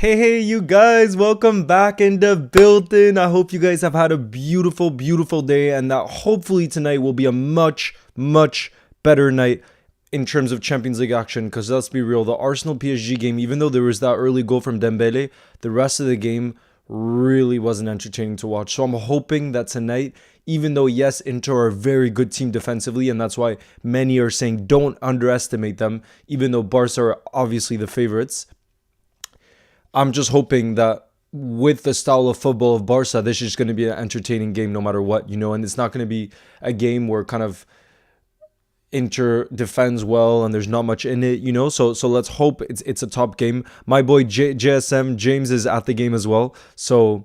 Hey, you guys, welcome back in the building. I hope you guys have had a beautiful, beautiful day and that hopefully tonight will be a much, much better night in terms of Champions League action. Because let's be real, the Arsenal PSG game, even though there was that early goal from Dembele, the rest of the game really wasn't entertaining to watch. So I'm hoping that tonight, even though yes, Inter are a very good team defensively, and that's why many are saying don't underestimate them, even though Barca are obviously the favorites. I'm just hoping that with the style of football of Barca, this is going to be an entertaining game no matter what, and it's not going to be a game where kind of Inter defends well and there's not much in it, So let's hope it's a top game. My boy JSM James is at the game as well, so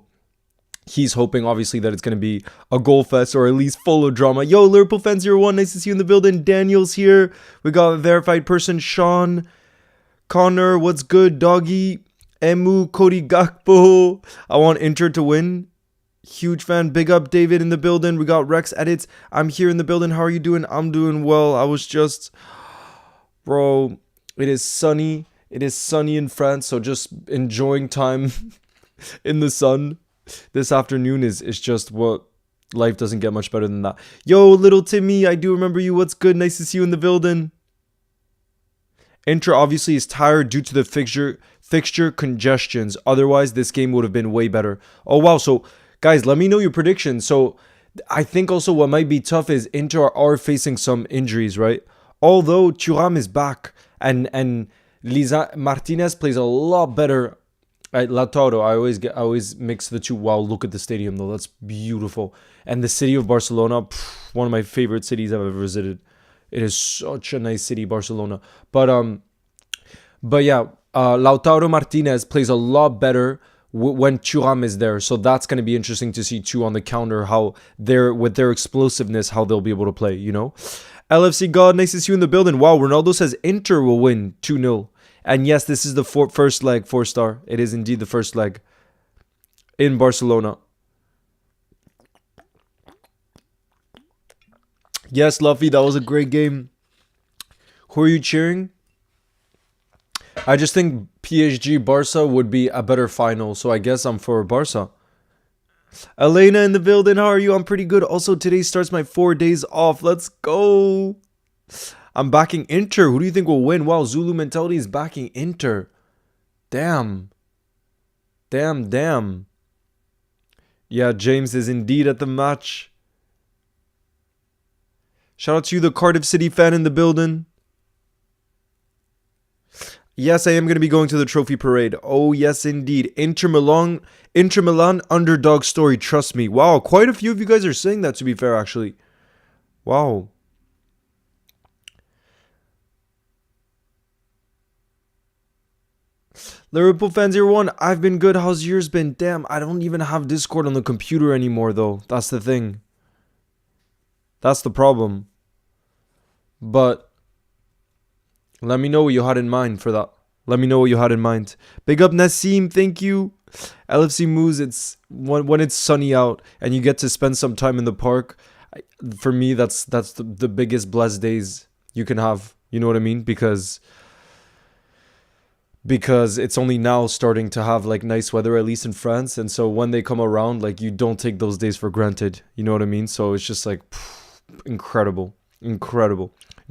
he's hoping obviously that it's going to be a goal fest or at least full of drama. Yo, Liverpool fans 01, nice to see you in the building. Daniel's here. We got a verified person, Sean, Connor, what's good, doggy? Emu, Cody Gakpo. I want Inter to win. Huge fan. Big up David in the building. We got Rex Edits. I'm here in the building. How are you doing? I'm doing well. I was just... Bro, it is sunny. It is sunny in France. So just enjoying time in the sun this afternoon is just what... Life doesn't get much better than that. Yo, little Timmy. I do remember you. What's good? Nice to see you in the building. Inter obviously is tired due to the fixture congestions. Otherwise, this game would have been way better. Oh, wow. So, guys, let me know your predictions. So, I think also what might be tough is Inter are facing some injuries, right? Although Thuram is back and Lisa Martinez plays a lot better at Lautaro. I always mix the two. Wow, look at the stadium though. That's beautiful. And the city of Barcelona, one of my favorite cities I've ever visited. It is such a nice city, Barcelona. But yeah, Lautaro Martinez plays a lot better when Thuram is there. So that's going to be interesting to see too on the counter how with their explosiveness, how they'll be able to play, LFC God, nice to see you in the building. Wow, Ronaldo says Inter will win 2-0. And yes, this is the first leg, 4-star. It is indeed the first leg in Barcelona. Yes, Luffy, that was a great game. Who are you cheering? I just think PSG Barca would be a better final, so I guess I'm for Barca. Elena in the building, how are you? I'm pretty good. Also, today starts my 4 days off. Let's go. I'm backing Inter. Who do you think will win? Wow, Zulu Mentality is backing Inter. Damn. Damn. Yeah, James is indeed at the match. Shout out to you, the Cardiff City fan in the building. Yes, I am going to be going to the trophy parade. Oh, yes, indeed. Inter Milan underdog story. Trust me. Wow, quite a few of you guys are saying that, to be fair, actually. Wow. Liverpool fans 01, I've been good. How's yours been? Damn, I don't even have Discord on the computer anymore, though. That's the thing. That's the problem. But let me know what you had in mind for that. Let me know what you had in mind. Big up Nassim, thank you. LFC moves, it's when it's sunny out and you get to spend some time in the park. For me, that's the biggest blessed days you can have. You know what I mean? Because it's only now starting to have like nice weather, at least in France. And so when they come around, like you don't take those days for granted. You know what I mean? So it's just like incredible.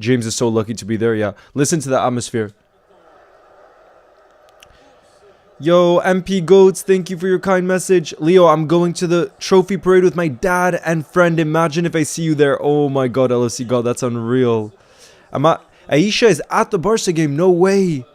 James is so lucky to be there. Yeah, listen to the atmosphere. Yo, MP Goats, thank you for your kind message. Leo, I'm going to the trophy parade with my dad and friend. Imagine if I see you there. Oh my god, LFC God, that's unreal. Aisha is at the Barca game. No way.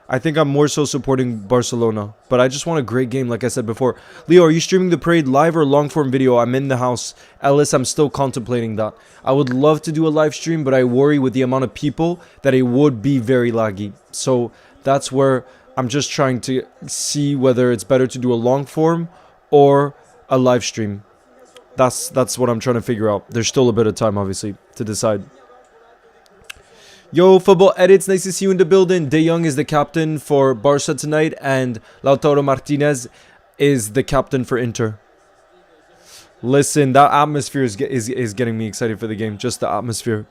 I think I'm more so supporting Barcelona, but I just want a great game, like I said before. Leo, are you streaming the parade live or long form video? I'm in the house. Ellis, I'm still contemplating that. I would love to do a live stream, but I worry with the amount of people that it would be very laggy. So that's where I'm just trying to see whether it's better to do a long form or a live stream. That's what I'm trying to figure out. There's still a bit of time, obviously, to decide. Yo, Football Edits, nice to see you in the building. De Jong is the captain for Barca tonight, and Lautaro Martinez is the captain for Inter. Listen, that atmosphere is getting me excited for the game. Just the atmosphere.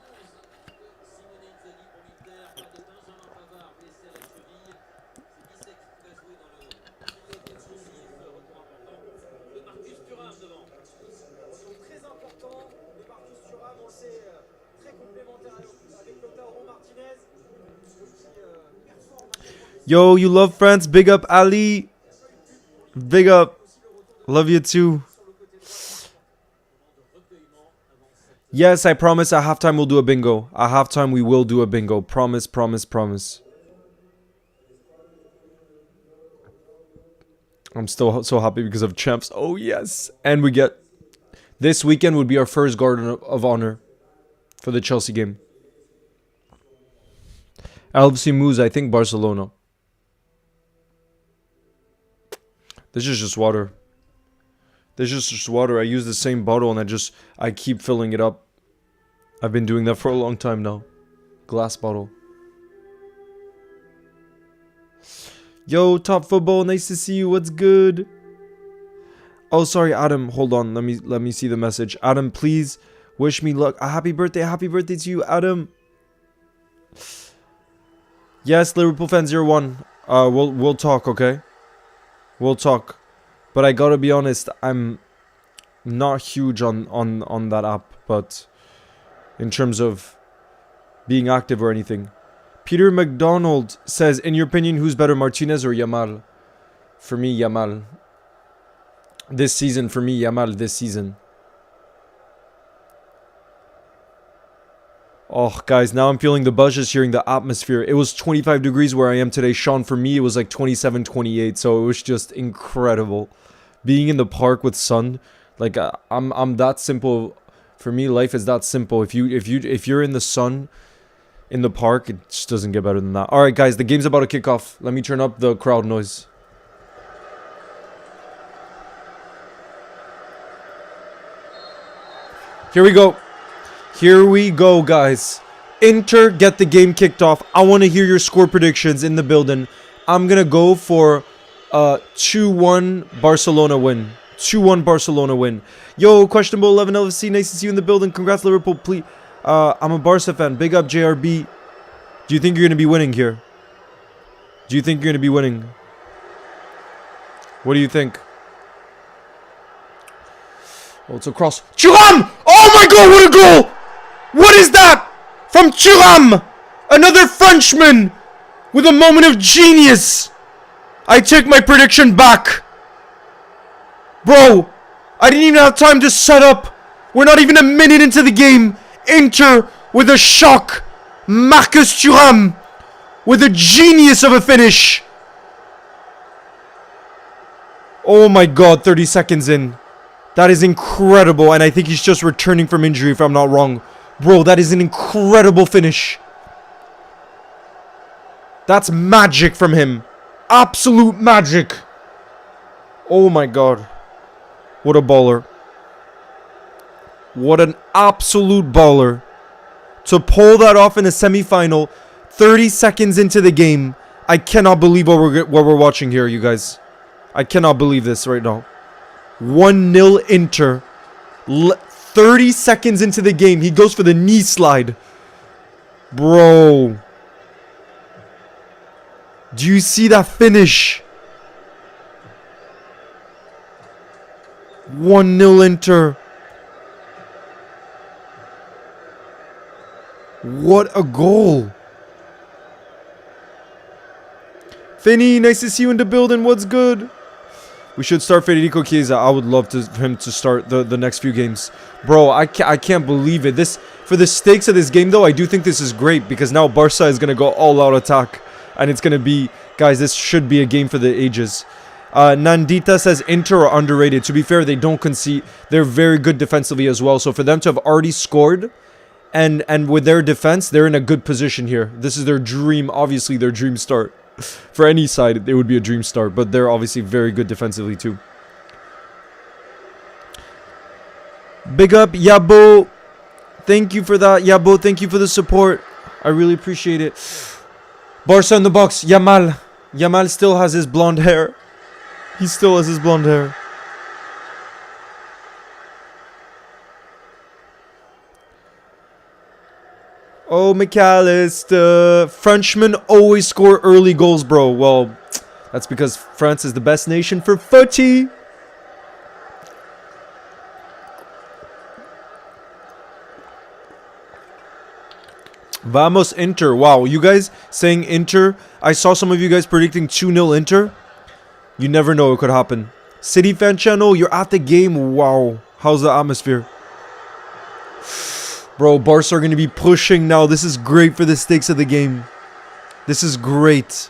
Yo, you love France? Big up, Ali. Big up. Love you too. Yes, I promise at halftime we'll do a bingo. At halftime we will do a bingo. Promise, promise, promise. I'm still so happy because of champs. Oh, yes. And we get... This weekend would be our first Garden of Honor for the Chelsea game. LFC moves, I think, Barcelona. This is just water. This is just water. I use the same bottle and I keep filling it up. I've been doing that for a long time now. Glass bottle. Yo, Top Football, nice to see you. What's good? Oh, sorry, Adam. Hold on. Let me see the message. Adam, please wish me luck. A happy birthday. Happy birthday to you, Adam. Yes, Liverpool fans, you're one. We'll talk, okay? We'll talk. But I gotta be honest, I'm not huge on that app, but in terms of being active or anything. Peter McDonald says, in your opinion, who's better, Martinez or Yamal? For me, Yamal. This season, for me, Yamal this season. Oh, guys, now I'm feeling the buzz just hearing the atmosphere. It was 25 degrees where I am today. Sean, for me, it was like 27, 28. So it was just incredible. Being in the park with sun. Like, I'm that simple. For me, life is that simple. If you're in the sun, in the park, it just doesn't get better than that. All right, guys, the game's about to kick off. Let me turn up the crowd noise. Here we go. Here we go, guys. Inter get the game kicked off. I want to hear your score predictions in the building. I'm going to go for a 2-1 Barcelona win. 2-1 Barcelona win. Yo, questionable 11 LFC. Nice to see you in the building. Congrats, Liverpool. Please. I'm a Barca fan. Big up, JRB. Do you think you're going to be winning here? Do you think you're going to be winning? What do you think? Oh, it's a cross. Thuram! Oh my god, what a goal! What is that? From Thuram! Another Frenchman with a moment of genius. I take my prediction back. Bro, I didn't even have time to set up. We're not even a minute into the game. Inter with a shock. Marcus Thuram with a genius of a finish. Oh my god, 30 seconds in. That is incredible, and I think he's just returning from injury if I'm not wrong. Bro, that is an incredible finish. That's magic from him. Absolute magic. Oh my god. What a baller. What an absolute baller. To pull that off in a semi-final, 30 seconds into the game. I cannot believe what we're watching here, you guys. I cannot believe this right now. 1-0 Inter. 30 seconds into the game, he goes for the knee slide. Bro. Do you see that finish? 1-0 Inter. What a goal. Finny, nice to see you in the building. What's good? We should start Federico Chiesa. I would love for him to start the next few games. Bro, I can't believe it. For the stakes of this game, though, I do think this is great. Because now Barca is going to go all-out attack. And it's going to be... Guys, this should be a game for the ages. Nandita says Inter are underrated. To be fair, they don't concede. They're very good defensively as well. So for them to have already scored... And with their defense, they're in a good position here. This is their dream, obviously their dream start. For any side, it would be a dream start. But they're obviously very good defensively too. Big up, Yabo. Thank you for that, Yabo. Thank you for the support. I really appreciate it. Barca in the box. Yamal. Yamal still has his blonde hair. He still has his blonde hair. Oh, McAllister. Frenchmen always score early goals, bro. Well, that's because France is the best nation for footy. Vamos Inter. Wow, you guys saying Inter. I saw some of you guys predicting 2-0 Inter. You never know, it could happen. City fan channel, you're at the game. Wow, how's the atmosphere? Bro, Barca are going to be pushing now. This is great for the stakes of the game. This is great.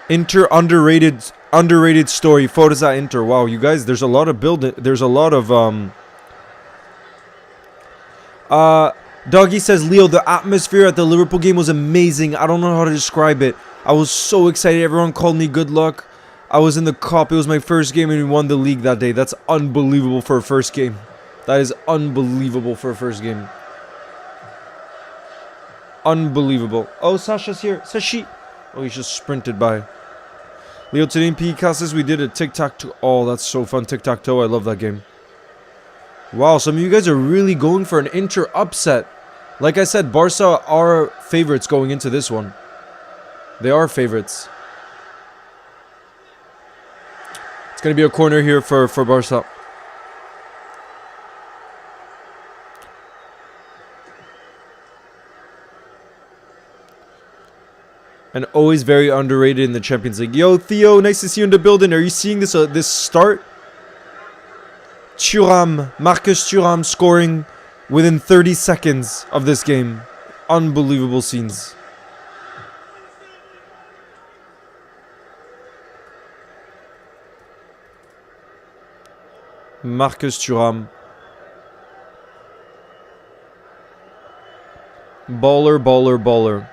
Inter underrated story. Forza Inter. Wow, you guys, there's a lot of building. There's a lot of Doggy says, Leo, the atmosphere at the Liverpool game was amazing. I don't know how to describe it. I was so excited. Everyone called me good luck. I was in the cup. It was my first game and we won the league that day. That's unbelievable for a first game. That is unbelievable for a first game. Unbelievable. Oh, Sasha's here. Sashi. Oh, he just sprinted by. Leo, today in PE classes, we did a tic-tac-toe. Oh, that's so fun. Tic-tac-toe. I love that game. Wow, some of you guys are really going for an Inter upset. Like I said, Barca are favorites going into this one. They are favorites. It's going to be a corner here for Barca. And always very underrated in the Champions League. Yo, Theo, nice to see you in the building. Are you seeing this this start? Marcus Thuram scoring within 30 seconds of this game. Unbelievable scenes. Marcus Thuram. Baller, baller, baller.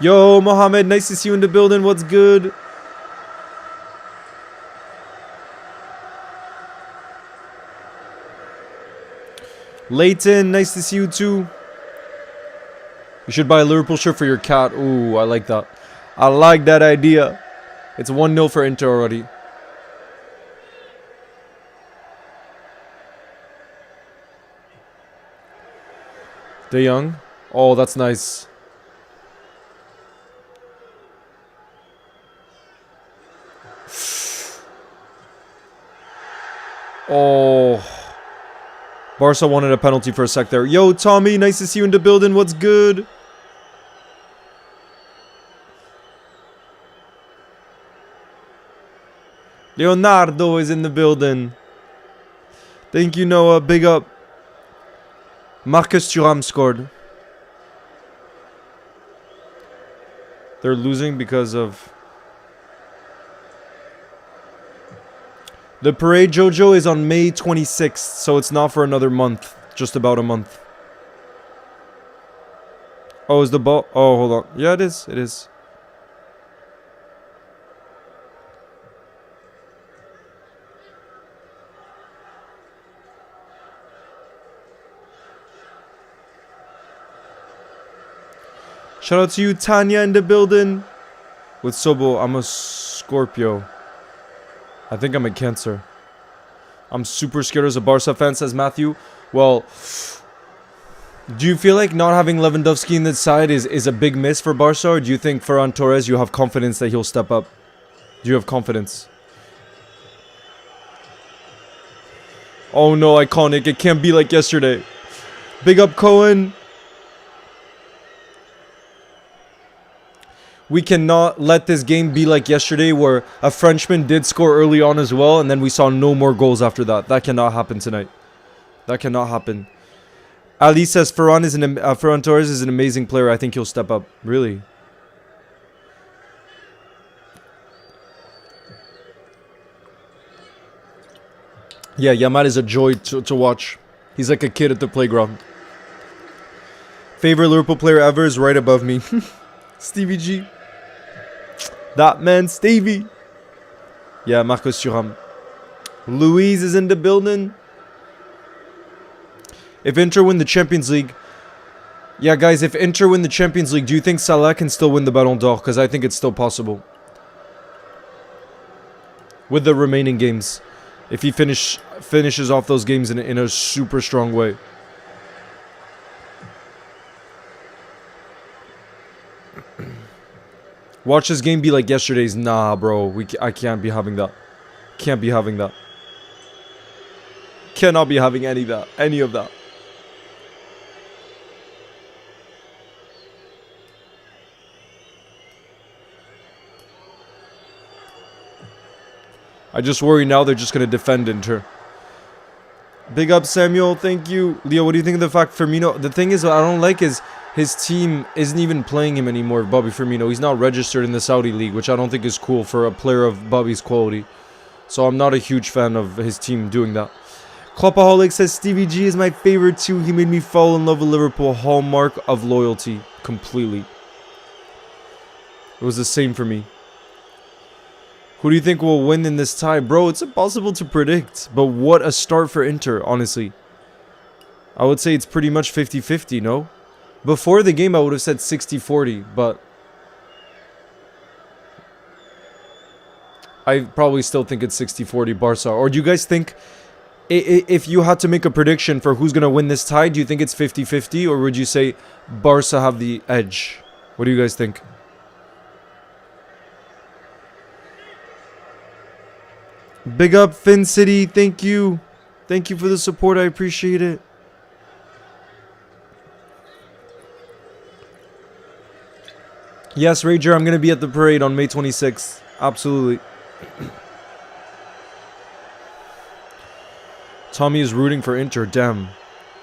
Yo, Mohammed, nice to see you in the building. What's good? Leighton, nice to see you too. You should buy a Liverpool shirt for your cat. Ooh, I like that. I like that idea. It's 1-0 for Inter already. De Jong. Oh, that's nice. Oh. Barca wanted a penalty for a sec there. Yo, Tommy, nice to see you in the building. What's good? Leonardo is in the building. Thank you, Noah. Big up. Marcus Thuram scored. They're losing because of... The parade, Jojo, is on May 26th, so it's not for another month. Just about a month. Oh, is the ball... Oh, hold on. Yeah, it is. It is. Shout out to you, Tanya, in the building. With Sobo, I'm a Scorpio. I think I'm a Cancer. I'm super scared as a Barca fan, says Matthew. Well, do you feel like not having Lewandowski in the side is a big miss for Barca? Or do you think Ferran Torres, you have confidence that he'll step up? Do you have confidence? Oh no, iconic. It can't be like yesterday. Big up, Cohen. We cannot let this game be like yesterday where a Frenchman did score early on as well and then we saw no more goals after that. That cannot happen tonight. That cannot happen. Ali says Ferran Torres is an amazing player. I think he'll step up. Really? Yeah, Yamal is a joy to watch. He's like a kid at the playground. Favorite Liverpool player ever is right above me. Stevie G. That man, Stevie. Yeah, Marcus Thuram. Louise is in the building. If Inter win the Champions League... Yeah, guys, if Inter win the Champions League, do you think Salah can still win the Ballon d'Or? Because I think it's still possible. With the remaining games. If he finishes off those games in a super strong way. Watch this game be like yesterday's. Nah, bro. I can't be having that. Can't be having that. Cannot be having any of that. Any of that. I just worry now they're just going to defend Inter. Big up, Samuel. Thank you. Leo, what do you think of the fact Firmino... The thing is, what I don't like is his team isn't even playing him anymore, Bobby Firmino. He's not registered in the Saudi League, which I don't think is cool for a player of Bobby's quality. So I'm not a huge fan of his team doing that. Kloppaholic says, Stevie G is my favorite too. He made me fall in love with Liverpool. Hallmark of loyalty. Completely. It was the same for me. Who do you think will win in this tie? Bro, it's impossible to predict. But what a start for Inter, honestly. I would say it's pretty much 50-50, no? Before the game, I would have said 60-40, but... I probably still think it's 60-40 Barca. Or do you guys think... If you had to make a prediction for who's going to win this tie, do you think it's 50-50? Or would you say Barca have the edge? What do you guys think? Big up Fin City, thank you. Thank you for the support, I appreciate it. Yes, Rager, I'm going to be at the parade on May 26th. Absolutely. Tommy is rooting for Inter, damn.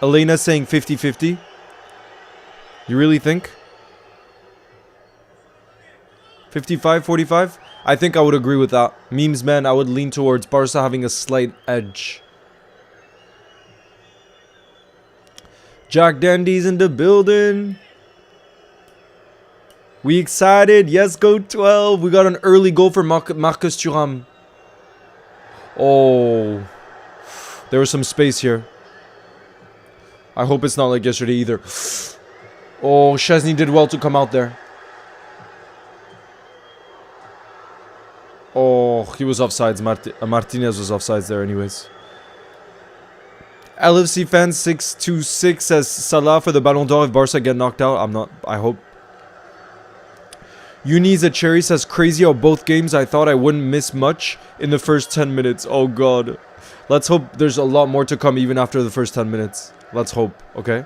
Elena saying 50-50. You really think? 55-45? I think I would agree with that. Memes, man, I would lean towards Barca having a slight edge. Jack Dandy's in the building. We excited? Yes, go 12. We got an early goal for Marcus Thuram. Oh. There was some space here. I hope it's not like yesterday either. Oh, Chesney did well to come out there. Oh, he was offsides. Martinez was offsides there anyways. LFC fan 626 says Salah for the Ballon d'Or if Barca get knocked out. I'm not. I hope. Uni's a Cherry says crazy how both games I thought I wouldn't miss much in the first 10 minutes. Oh god. Let's hope there's a lot more to come even after the first 10 minutes. Let's hope, okay?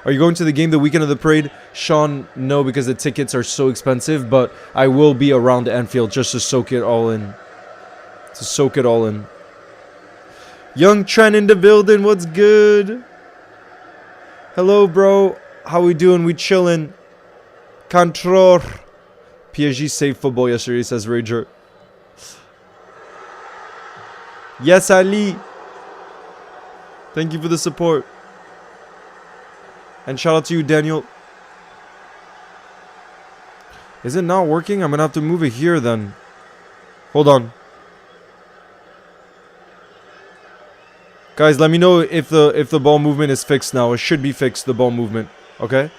Are you going to the game the weekend of the parade? Sean, no, because the tickets are so expensive, but I will be around Anfield just to soak it all in. Young Trent in the building, what's good? Hello, bro. How we doing? We chilling. Control. PSG saved football yesterday, says Rager. Yes, Ali. Thank you for the support. And shout out to you, Daniel. Is it not working? I'm going to have to move it here then. Hold on. Guys, let me know if the ball movement is fixed now. It should be fixed, the ball movement. Okay?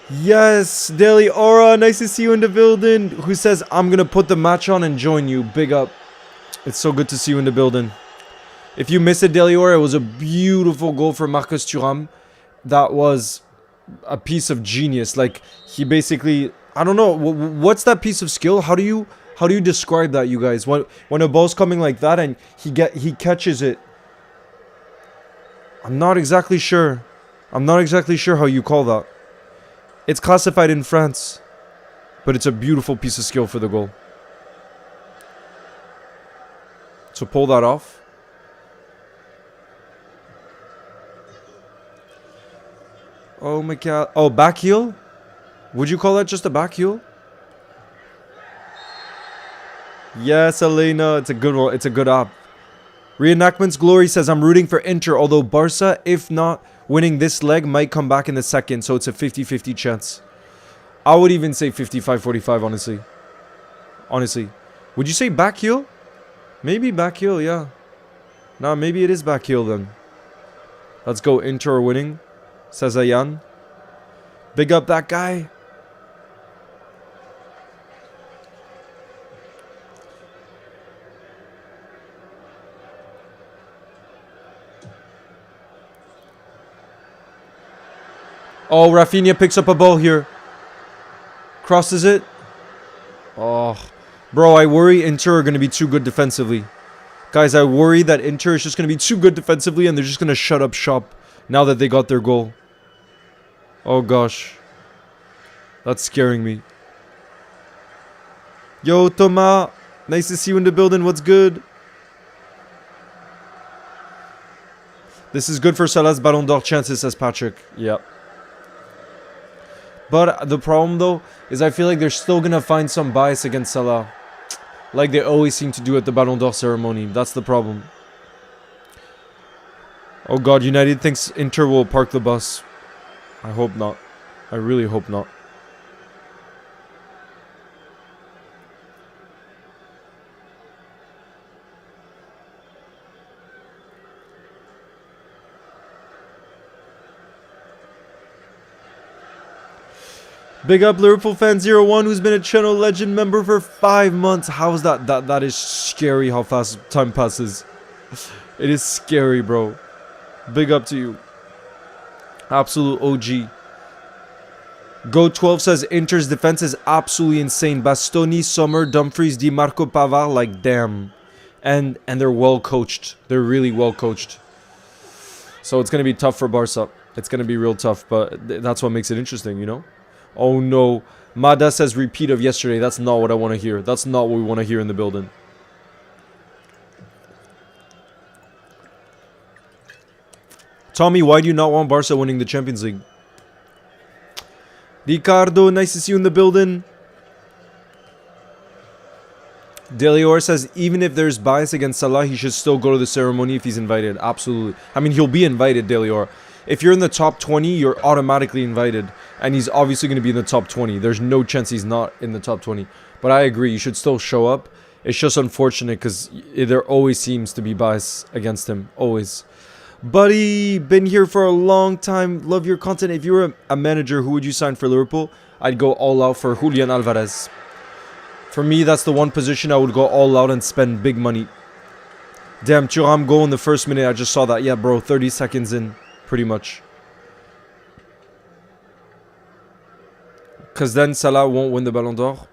Yes, Daily Aura. Nice to see you in the building. Who says, I'm going to put the match on and join you. Big up. It's so good to see you in the building. If you missed it, Daily Aura, it was a beautiful goal for Marcus Thuram. That was a piece of genius. Like, he basically... I don't know. What's that piece of skill? How do you describe that, you guys? When a ball's coming like that and he catches it. I'm not exactly sure. I'm not exactly sure how you call that. It's classified in France. But it's a beautiful piece of skill for the goal. So pull that off. Oh my god. Oh, back heel? Would you call that just a back heel? Yes, Elena. It's a good one. It's a good app. Reenactments Glory says, I'm rooting for Inter, although Barca, if not winning this leg, might come back in the second, so it's a 50-50 chance. I would even say 55-45, honestly. Honestly. Would you say back heel? Maybe back heel, yeah. Nah, maybe it is back heel then. Let's go, Inter are winning, says Ayan. Big up that guy. Oh, Rafinha picks up a ball here. Crosses it. Oh, bro, I worry Inter are going to be too good defensively. Guys, I worry that Inter is just going to be too good defensively and they're just going to shut up shop now that they got their goal. Oh, gosh. That's scaring me. Yo, Thomas. Nice to see you in the building. What's good? This is good for Salah's Ballon d'Or chances, says Patrick. Yep. But the problem, though, is I feel like they're still going to find some bias against Salah. Like they always seem to do at the Ballon d'Or ceremony. That's the problem. Oh God, United thinks Inter will park the bus. I hope not. I really hope not. Big up Liverpool fan 01 who's been a channel legend member for 5 months. How is that? That is scary how fast time passes. It is scary, bro. Big up to you. Absolute OG. Go12 says Inter's defense is absolutely insane. Bastoni, Sommer, Dumfries, Di Marco, Pavard, like damn. And they're well coached. They're really well coached. So it's going to be tough for Barca. It's going to be real tough, but that's what makes it interesting, you know? Oh no. Mada says repeat of yesterday. That's not what I want to hear. That's not what we want to hear in the building. Tommy, why do you not want Barca winning the Champions League? Ricardo, nice to see you in the building. Delior says even if there's bias against Salah, he should still go to the ceremony if he's invited. Absolutely. I mean, he'll be invited, Delior. If you're in the top 20, you're automatically invited. And he's obviously going to be in the top 20. There's no chance he's not in the top 20. But I agree, you should still show up. It's just unfortunate because there always seems to be bias against him. Always. Buddy, been here for a long time. Love your content. If you were a manager, who would you sign for Liverpool? I'd go all out for Julian Alvarez. For me, that's the one position I would go all out and spend big money. Damn, Thuram goal in the first minute. I just saw that. Yeah, bro, 30 seconds in. Pretty much. Because then Salah won't win the Ballon d'Or.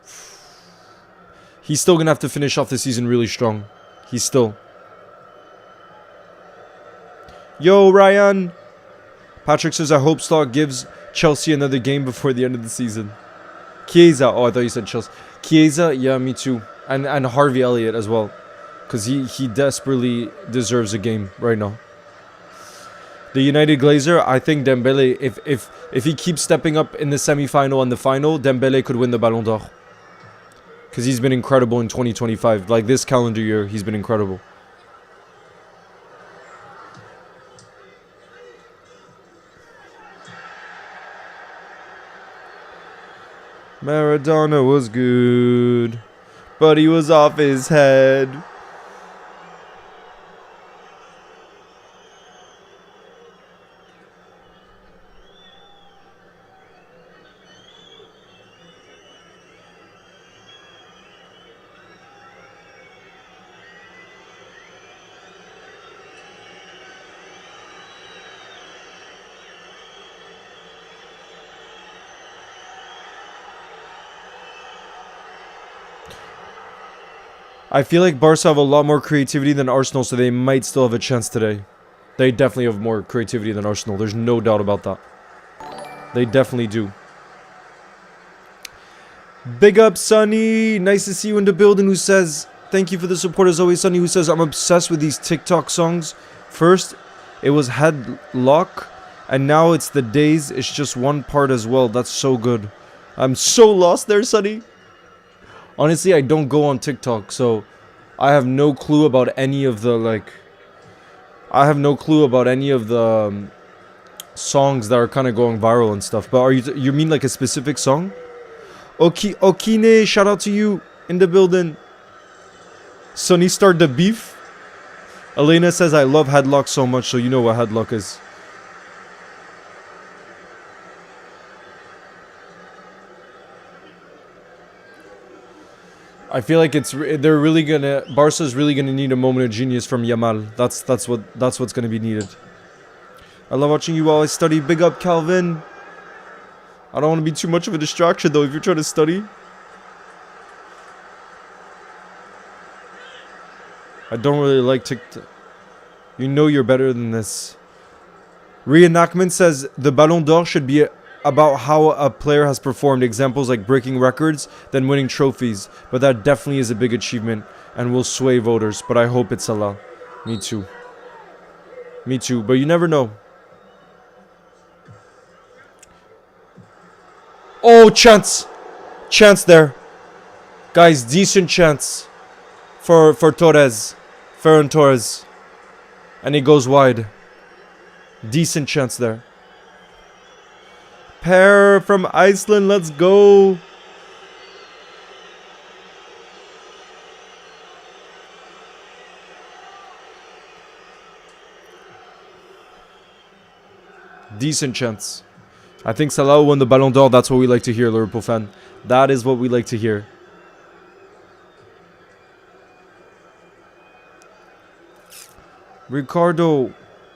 He's still going to have to finish off the season really strong. He's still. Yo, Ryan. Patrick says, I hope Stock gives Chelsea another game before the end of the season. Chiesa. Oh, I thought you said Chelsea. Chiesa, yeah, me too. And Harvey Elliott as well. Because he desperately deserves a game right now. The United Glazer, I think Dembele, if he keeps stepping up in the semi-final and the final, Dembele could win the Ballon d'Or. Because he's been incredible in 2025. Like this calendar year, he's been incredible. Maradona was good, but he was off his head. I feel like Barca have a lot more creativity than Arsenal, so they might still have a chance today. They definitely have more creativity than Arsenal. There's no doubt about that. They definitely do. Big up, Sonny. Nice to see you in the building. Who says, thank you for the support as always, Sonny. Who says, I'm obsessed with these TikTok songs. First, it was Headlock, and now it's The Days. It's just one part as well. That's so good. I'm so lost there, Sonny. Honestly, I don't go on TikTok, so I have no clue about any of the, songs that are kind of going viral and stuff. But you mean like a specific song? Okine, shout out to you in the building. Sunny start the beef. Elena says, I love Headlock so much, so you know what Headlock is. I feel like Barca's really gonna need a moment of genius from Yamal. That's what's gonna be needed. I love watching you while I study. Big up, Calvin. I don't want to be too much of a distraction though if you're trying to study. I don't really like TikTok. You know you're better than this. Reenactment says the Ballon d'Or should be about how a player has performed. Examples like breaking records, then winning trophies. But that definitely is a big achievement and will sway voters. But I hope it's Salah. Me too. Me too. But you never know. Oh, chance. Chance there. Guys, decent chance for Torres. Ferran Torres. And he goes wide. Decent chance there. Pair from Iceland. Let's go. Decent chance. I think Salah won the Ballon d'Or. That's what we like to hear, Liverpool fan. That is what we like to hear. Ricardo.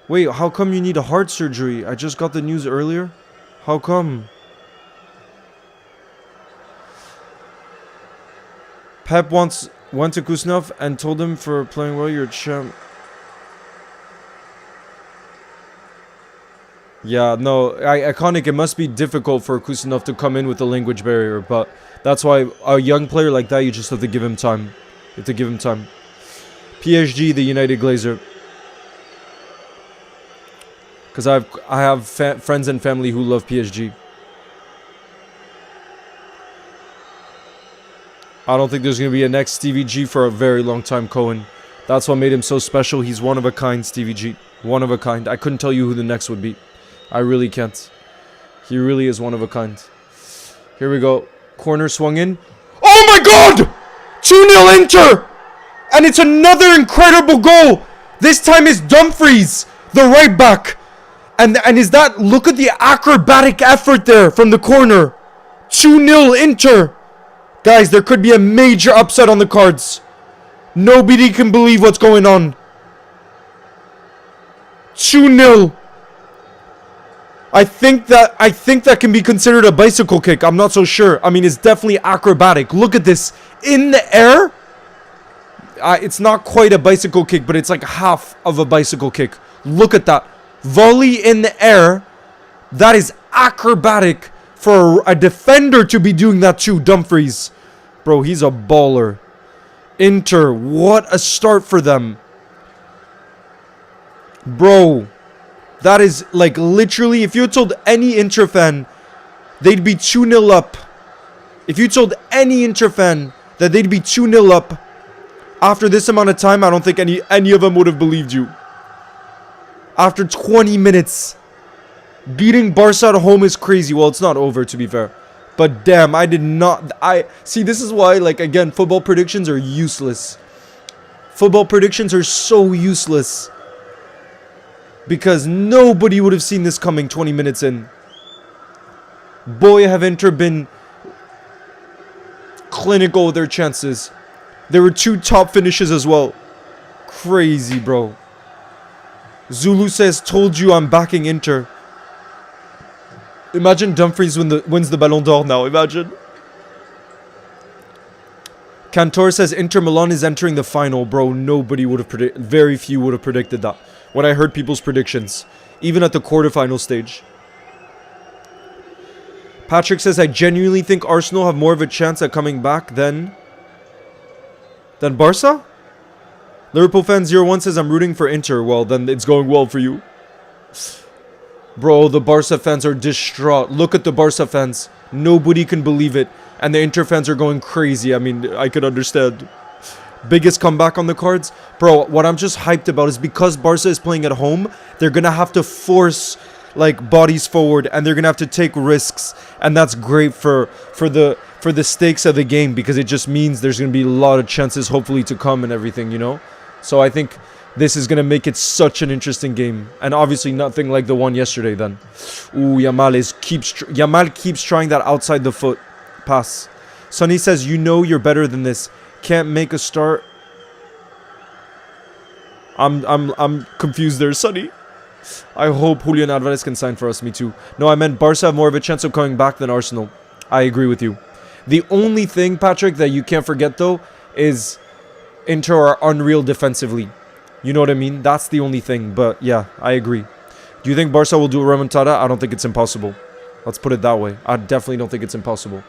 Wait, how come you need a heart surgery? I just got the news earlier. How come? Pep went to Kuznetsov and told him for playing well, you're champ. Yeah, no, iconic. It must be difficult for Kuznetsov to come in with a language barrier, but that's why a young player like that, you just have to give him time. You have to give him time. PSG, the United Glazer. Because I have friends and family who love PSG. I don't think there's going to be a next Stevie G for a very long time, Cohen. That's what made him so special. He's one of a kind, Stevie G. One of a kind. I couldn't tell you who the next would be. I really can't. He really is one of a kind. Here we go. Corner swung in. Oh my god! 2-0 Inter! And it's another incredible goal. This time it's Dumfries, the right back. And is that... Look at the acrobatic effort there from the corner. 2-0 Inter. Guys, there could be a major upset on the cards. Nobody can believe what's going on. 2-0. I think that can be considered a bicycle kick. I'm not so sure. I mean, it's definitely acrobatic. Look at this. In the air. It's not quite a bicycle kick, but it's like half of a bicycle kick. Look at that. Volley in the air. That is acrobatic for a defender to be doing that too. Dumfries. Bro, he's a baller. Inter, what a start for them. Bro, that is like literally, if you told any Inter fan they'd be 2-0 up. If you told any Inter fan that they'd be 2-0 up after this amount of time, I don't think any of them would have believed you. After 20 minutes. Beating Barca at home is crazy. Well, it's not over, to be fair. But damn, I did not... See, this is why, like, again, football predictions are useless. Football predictions are so useless. Because nobody would have seen this coming 20 minutes in. Boy, have Inter been clinical with their chances. There were 2 top finishes as well. Crazy, bro. Zulu says, told you I'm backing Inter. Imagine Dumfries wins the Ballon d'Or now. Imagine. Cantor says Inter Milan is entering the final. Bro, nobody would have predicted. Very few would have predicted that. When I heard people's predictions. Even at the quarterfinal stage. Patrick says, I genuinely think Arsenal have more of a chance at coming back than Barca? Liverpool fan 01 says, I'm rooting for Inter. Well, then it's going well for you. Bro, the Barca fans are distraught. Look at the Barca fans. Nobody can believe it. And the Inter fans are going crazy. I mean, I could understand. Biggest comeback on the cards. Bro, what I'm just hyped about is because Barca is playing at home, they're going to have to force, like, bodies forward. And they're going to have to take risks. And that's great for the stakes of the game. Because it just means there's going to be a lot of chances, hopefully, to come and everything, you know? So I think... this is going to make it such an interesting game. And obviously nothing like the one yesterday then. Ooh, Yamal keeps trying that outside the foot pass. Sonny says, you know you're better than this. Can't make a start. I'm confused there, Sonny. I hope Julian Alvarez can sign for us. Me too. No, I meant Barca have more of a chance of coming back than Arsenal. I agree with you. The only thing, Patrick, that you can't forget though is Inter are unreal defensively. You know what I mean? That's the only thing. But yeah, I agree. Do you think Barca will do a remontada? I don't think it's impossible. Let's put it that way. I definitely don't think it's impossible.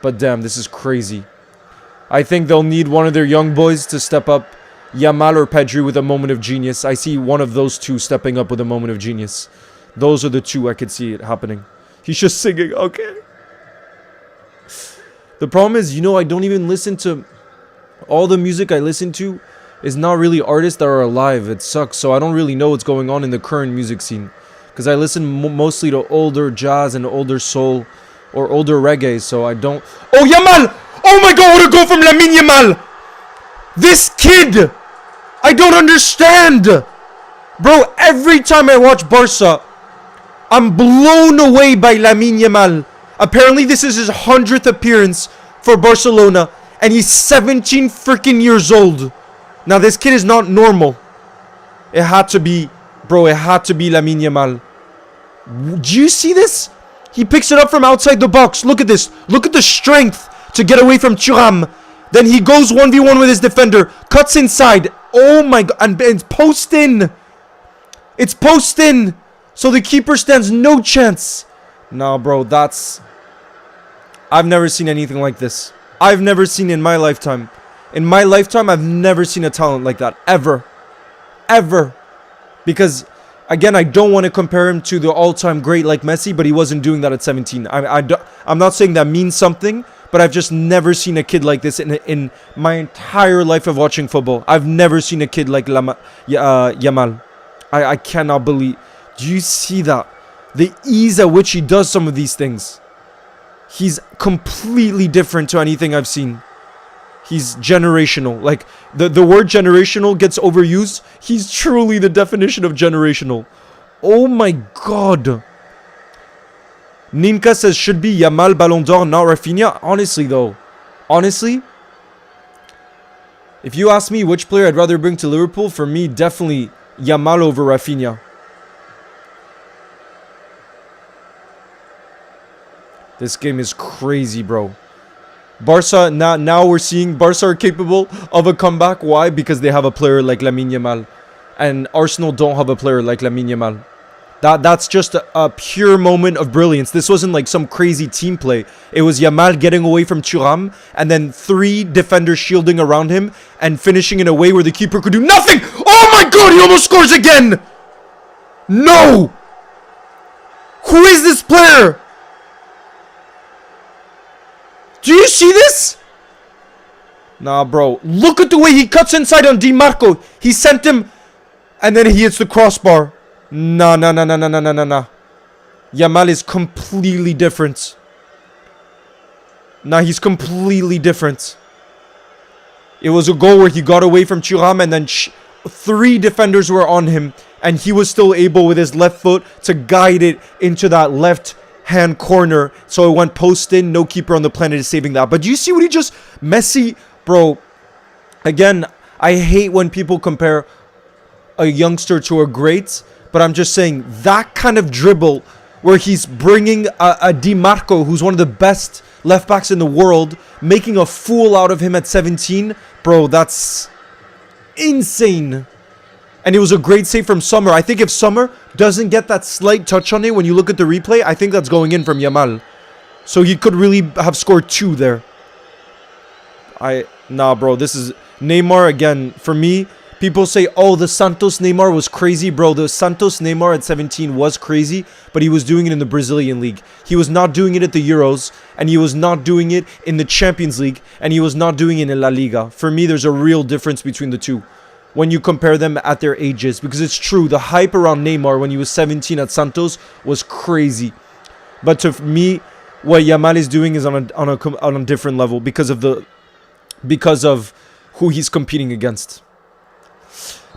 But damn, this is crazy. I think they'll need one of their young boys to step up. Yamal or Pedri with a moment of genius. I see one of those two stepping up with a moment of genius. Those are the two I could see it happening. He's just singing. Okay. The problem is, you know, I don't even listen to... All the music I listen to is not really artists that are alive. It sucks. So I don't really know what's going on in the current music scene. Because I listen mostly to older jazz and older soul or older reggae. So I don't... Oh, Yamal! Oh my god, what a goal from Lamine Yamal! This kid! I don't understand! Bro, every time I watch Barca, I'm blown away by Lamine Yamal. Apparently this is his 100th appearance for Barcelona. And he's 17 freaking years old. Now this kid is not normal. It had to be... Bro, it had to be Lamine Yamal. Do you see this? He picks it up from outside the box. Look at this. Look at the strength to get away from Thuram. Then he goes 1v1 with his defender. Cuts inside. Oh my god. And it's post in. It's post in. So the keeper stands no chance. Nah, bro. That's... I've never seen anything like this. I've never seen in my lifetime. In my lifetime, I've never seen a talent like that. Ever. Ever. Because, again, I don't want to compare him to the all-time great like Messi, but he wasn't doing that at 17. I'm not saying that means something, but I've just never seen a kid like this in my entire life of watching football. I've never seen a kid like Yamal. I cannot believe. Do you see that? The ease at which he does some of these things. He's completely different to anything I've seen. He's generational. Like, the word generational gets overused. He's truly the definition of generational. Oh my god. Ninka says, should be Yamal Ballon d'Or, not Rafinha. Honestly, though. Honestly. If you ask me which player I'd rather bring to Liverpool, for me, definitely Yamal over Rafinha. This game is crazy, bro. Barca, now we're seeing Barca are capable of a comeback. Why? Because they have a player like Lamine Yamal. And Arsenal don't have a player like Lamine Yamal. That's just a pure moment of brilliance. This wasn't like some crazy team play. It was Yamal getting away from Thuram and then 3 defenders shielding around him and finishing in a way where the keeper could do nothing. Oh my god, he almost scores again. No. Who is this player? Do you see this? Nah, bro. Look at the way he cuts inside on Di Marco. He sent him. And then he hits the crossbar. Nah. Yamal is completely different. Nah, he's completely different. It was a goal where he got away from Thuram and then 3 defenders were on him. And he was still able with his left foot to guide it into that left hand corner, so it went post in. No keeper on the planet is saving that. But do you see what he just... Messi, bro. Again, I hate when people compare a youngster to a great, but I'm just saying that kind of dribble where he's bringing a Di Marco, who's one of the best left backs in the world, making a fool out of him at 17, bro, that's insane. And it was a great save from Sommer. I think if Sommer doesn't get that slight touch on it when you look at the replay, I think that's going in from Yamal. So he could really have scored 2 there. Nah, bro. This is... Neymar, again, for me, people say, oh, the Santos Neymar was crazy. Bro, the Santos Neymar at 17 was crazy, but he was doing it in the Brazilian League. He was not doing it at the Euros, and he was not doing it in the Champions League, and he was not doing it in La Liga. For me, there's a real difference between the two when you compare them at their ages, because it's true, the hype around Neymar when he was 17 at Santos was crazy. But to me, what Yamal is doing is on a different level because of who he's competing against.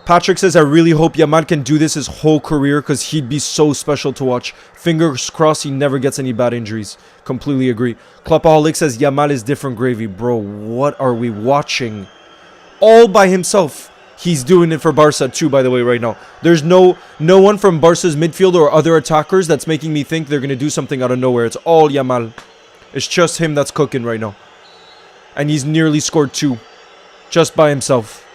Patrick says, I really hope Yamal can do this his whole career because he'd be so special to watch. Fingers crossed he never gets any bad injuries. Completely agree. Clubaholic says, Yamal is different gravy. Bro, what are we watching? All by himself. He's doing it for Barca too, by the way, right now. There's no one from Barca's midfield or other attackers that's making me think they're going to do something out of nowhere. It's all Yamal. It's just him that's cooking right now. And he's nearly scored 2. Just by himself.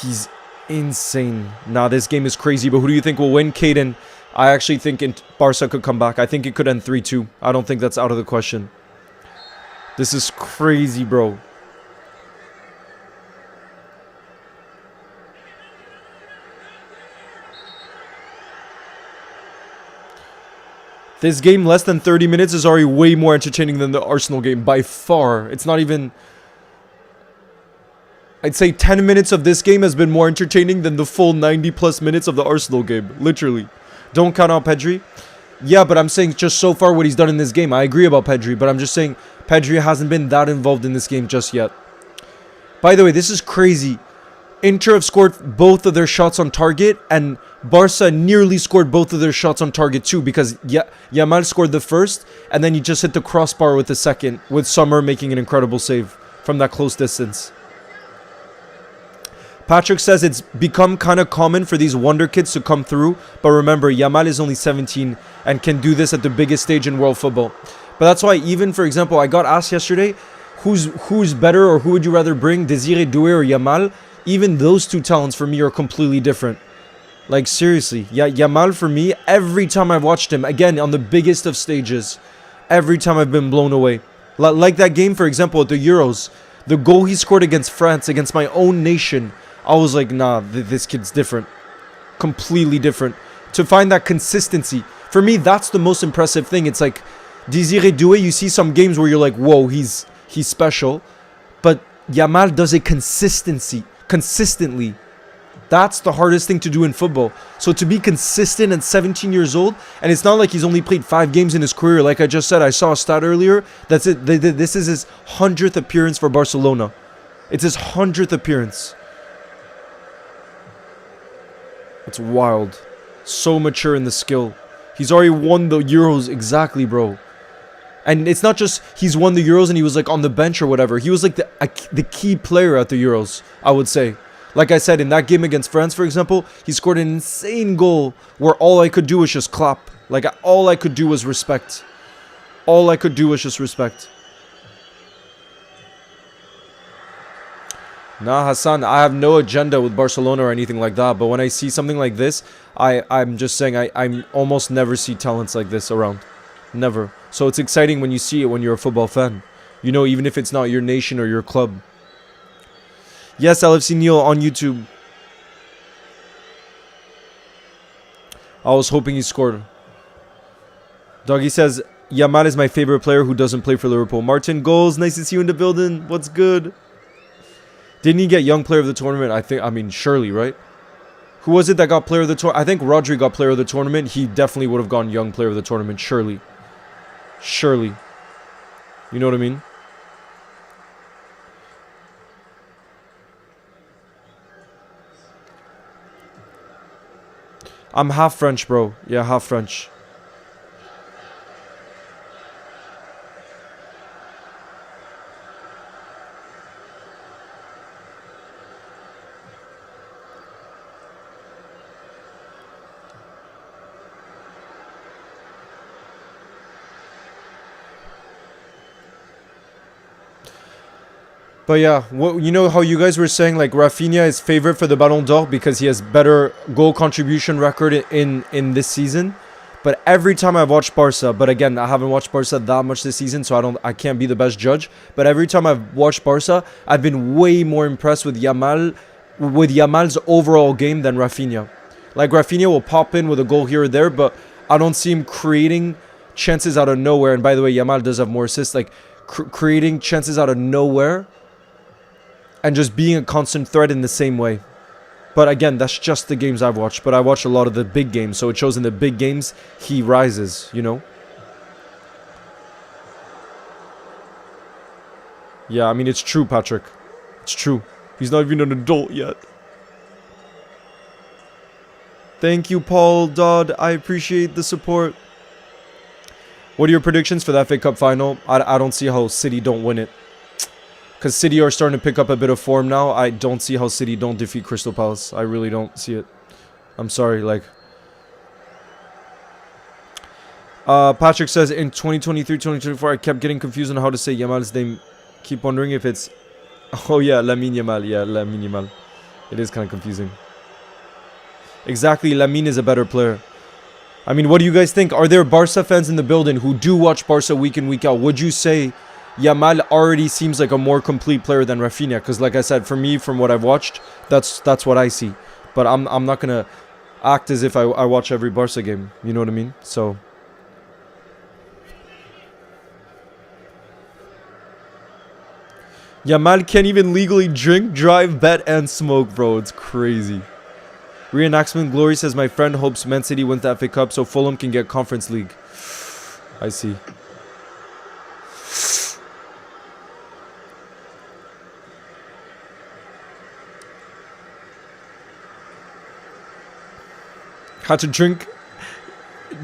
He's insane. Nah, this game is crazy. But who do you think will win? Caden. I actually think Barca could come back. I think it could end 3-2. I don't think that's out of the question. This is crazy, bro. This game, less than 30 minutes, is already way more entertaining than the Arsenal game. By far. It's not even... I'd say 10 minutes of this game has been more entertaining than the full 90 plus minutes of the Arsenal game. Literally. Don't count out Pedri. Yeah, but I'm saying just so far what he's done in this game. I agree about Pedri, but I'm just saying Pedri hasn't been that involved in this game just yet. By the way, this is crazy. Inter have scored both of their shots on target, and Barca nearly scored both of their shots on target too, because Yamal scored the first, and then he just hit the crossbar with the second, with Sommer making an incredible save from that close distance. Patrick says it's become kind of common for these wonder kids to come through, but remember, Yamal is only 17 and can do this at the biggest stage in world football. But that's why, even, for example, I got asked yesterday, who's better, or who would you rather bring, Désiré Doué or Yamal? Even those two talents for me are completely different. Like, seriously, yeah, Yamal for me, every time I've watched him, again, on the biggest of stages, every time I've been blown away. Like that game, for example, at the Euros, the goal he scored against France, against my own nation, I was like, nah, this kid's different. Completely different. To find that consistency. For me, that's the most impressive thing. It's like, Désiré Doué, you see some games where you're like, whoa, he's special. But Yamal does it consistently. That's the hardest thing to do in football. So to be consistent at 17 years old, and it's not like he's only played 5 games in his career. Like I just said, I saw a stat earlier. That's it. This is his 100th appearance for Barcelona. It's his 100th appearance. It's wild. So mature in the skill. He's already won the Euros. Exactly, bro. And it's not just he's won the Euros and he was like on the bench or whatever. He was like the key player at the Euros, I would say. Like I said, in that game against France, for example, he scored an insane goal where all I could do was just clap. Like, all I could do was respect. All I could do was just respect. Nah, Hassan, I have no agenda with Barcelona or anything like that. But when I see something like this, I'm just saying I almost never see talents like this around. Never. So it's exciting when you see it when you're a football fan. You know, even if it's not your nation or your club. Yes, LFC Neil on YouTube. I was hoping he scored. Doggy says, Yamal is my favorite player who doesn't play for Liverpool. Martin Goals, nice to see you in the building. What's good? Didn't he get young player of the tournament? I mean, surely, right? Who was it that got player of the tournament? I think Rodri got player of the tournament. He definitely would have gone young player of the tournament, surely. Surely. You know what I mean? I'm half French, bro. Yeah, half French. But yeah, you know how you guys were saying like Rafinha is favorite for the Ballon d'Or because he has better goal contribution record in this season. But every time I've watched Barca, but again, I haven't watched Barca that much this season, so I can't be the best judge. But every time I've watched Barca, I've been way more impressed with Yamal's overall game than Rafinha. Like Rafinha will pop in with a goal here or there, but I don't see him creating chances out of nowhere. And by the way, Yamal does have more assists, like creating chances out of nowhere. And just being a constant threat in the same way. But again, that's just the games I've watched. But I watch a lot of the big games. So it shows in the big games, he rises, you know? Yeah, I mean, it's true, Patrick. It's true. He's not even an adult yet. Thank you, Paul Dodd. I appreciate the support. What are your predictions for the FA Cup final? I don't see how City don't win it. Because City are starting to pick up a bit of form now. I don't see how City don't defeat Crystal Palace. I really don't see it. I'm sorry, like... Patrick says, in 2023, 2024, I kept getting confused on how to say Yamal's name. Keep wondering if it's... Oh, yeah, Lamine Yamal. Yeah, Lamine Yamal. It is kind of confusing. Exactly, Lamine is a better player. I mean, what do you guys think? Are there Barca fans in the building who do watch Barca week in, week out? Would you say Yamal already seems like a more complete player than Rafinha? Because like I said, for me, from what I've watched, that's what I see. But I'm not going to act as if I watch every Barca game. You know what I mean? So... Yamal can't even legally drink, drive, bet, and smoke, bro. It's crazy. Reenactment Glory says, my friend hopes Man City wins the FA Cup so Fulham can get Conference League. I see. Had to drink.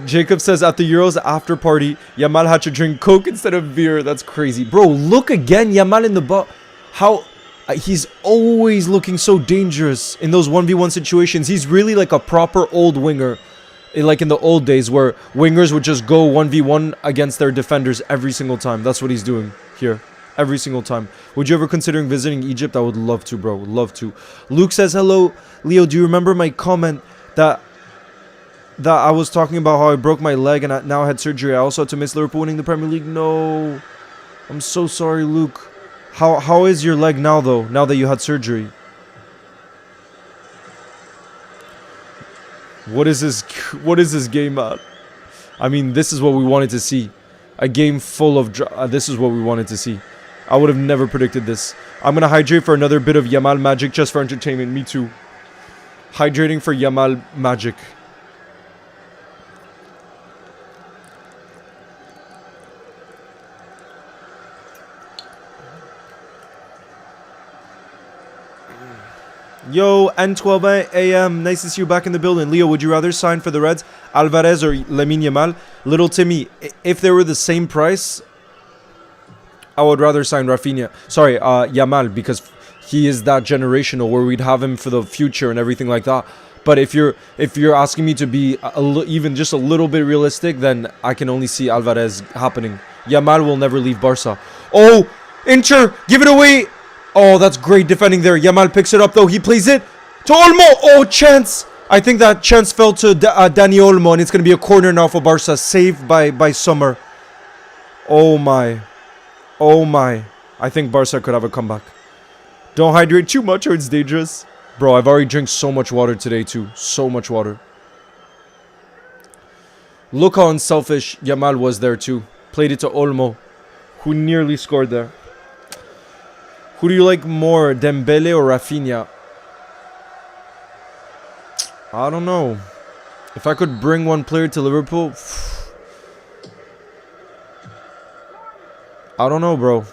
Jacob says, at the Euros after party, Yamal had to drink Coke instead of beer. That's crazy. Bro, look again. Yamal in the ball. How... he's always looking so dangerous in those 1v1 situations. He's really like a proper old winger. Like in the old days where wingers would just go 1v1 against their defenders every single time. That's what he's doing here. Every single time. Would you ever considering visiting Egypt? I would love to, bro. Would love to. Luke says, hello, Leo. Do you remember my comment that I was talking about how I broke my leg and I now had surgery? I also had to miss Liverpool winning the Premier League. No. I'm so sorry, Luke. How is your leg now, though, now that you had surgery? What is this game at? I mean, this is what we wanted to see. A game full of... this is what we wanted to see. I would have never predicted this. I'm going to hydrate for another bit of Yamal magic just for entertainment. Me too. Hydrating for Yamal magic. Yo, N12 AM, nice to see you back in the building. Leo, would you rather sign for the Reds, Alvarez or Lamine Yamal? Little Timmy, if they were the same price, I would rather sign Rafinha. Sorry, Yamal, because he is that generational where we'd have him for the future and everything like that. But if you're asking me to be even just a little bit realistic, then I can only see Alvarez happening. Yamal will never leave Barca. Oh, Inter, give it away. Oh, that's great defending there. Yamal picks it up, though. He plays it to Olmo. Oh, chance. I think that chance fell to Dani Olmo, and it's going to be a corner now for Barca. Saved by Sommer. Oh, my. Oh, my. I think Barca could have a comeback. Don't hydrate too much or it's dangerous. Bro, I've already drank so much water today, too. So much water. Look how unselfish Yamal was there, too. Played it to Olmo, who nearly scored there. Who do you like more, Dembele or Rafinha? I don't know. If I could bring one player to Liverpool... I don't know, bro.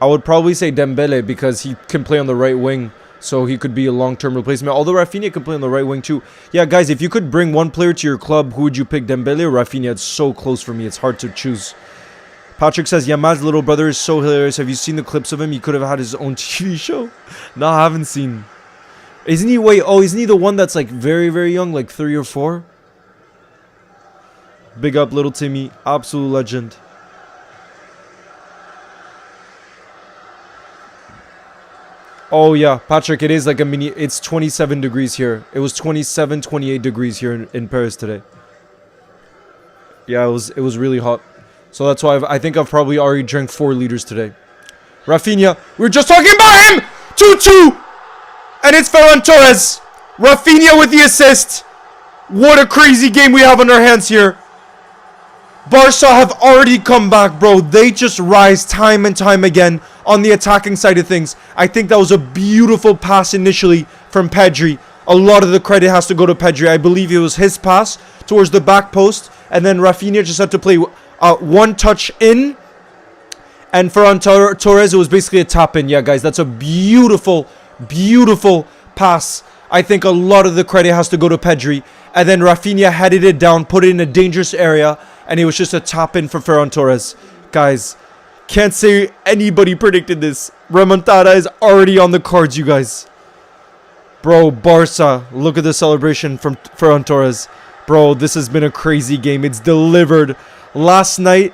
I would probably say Dembele because he can play on the right wing. So he could be a long-term replacement. Although Rafinha can play on the right wing too. Yeah, guys, if you could bring one player to your club, who would you pick, Dembele or Rafinha? It's so close for me. It's hard to choose. Patrick says, Yamal's little brother is so hilarious. Have you seen the clips of him? He could have had his own TV show. No, I haven't seen. Isn't he, wait, oh, isn't he the one that's like very, very young? Like 3 or 4? Big up, little Timmy. Absolute legend. Oh, yeah, Patrick, it is like a mini... It's 27 degrees here. It was 27, 28 degrees here in Paris today. Yeah, it was really hot. So that's why I think I've probably already drank 4 liters today. Rafinha. We were just talking about him! 2-2! And it's Ferran Torres. Rafinha with the assist. What a crazy game we have on our hands here. Barca have already come back, bro. They just rise time and time again on the attacking side of things. I think that was a beautiful pass initially from Pedri. A lot of the credit has to go to Pedri. I believe it was his pass towards the back post. And then Rafinha just had to play one touch in. And for Torres, it was basically a tap in. Yeah, guys, that's a beautiful, beautiful pass. I think a lot of the credit has to go to Pedri. And then Rafinha headed it down, put it in a dangerous area. And it was just a tap in for Ferran Torres. Guys, can't say anybody predicted this. Remontada is already on the cards, you guys. Bro, Barca, look at the celebration from Ferran Torres. Bro, this has been a crazy game. It's delivered last night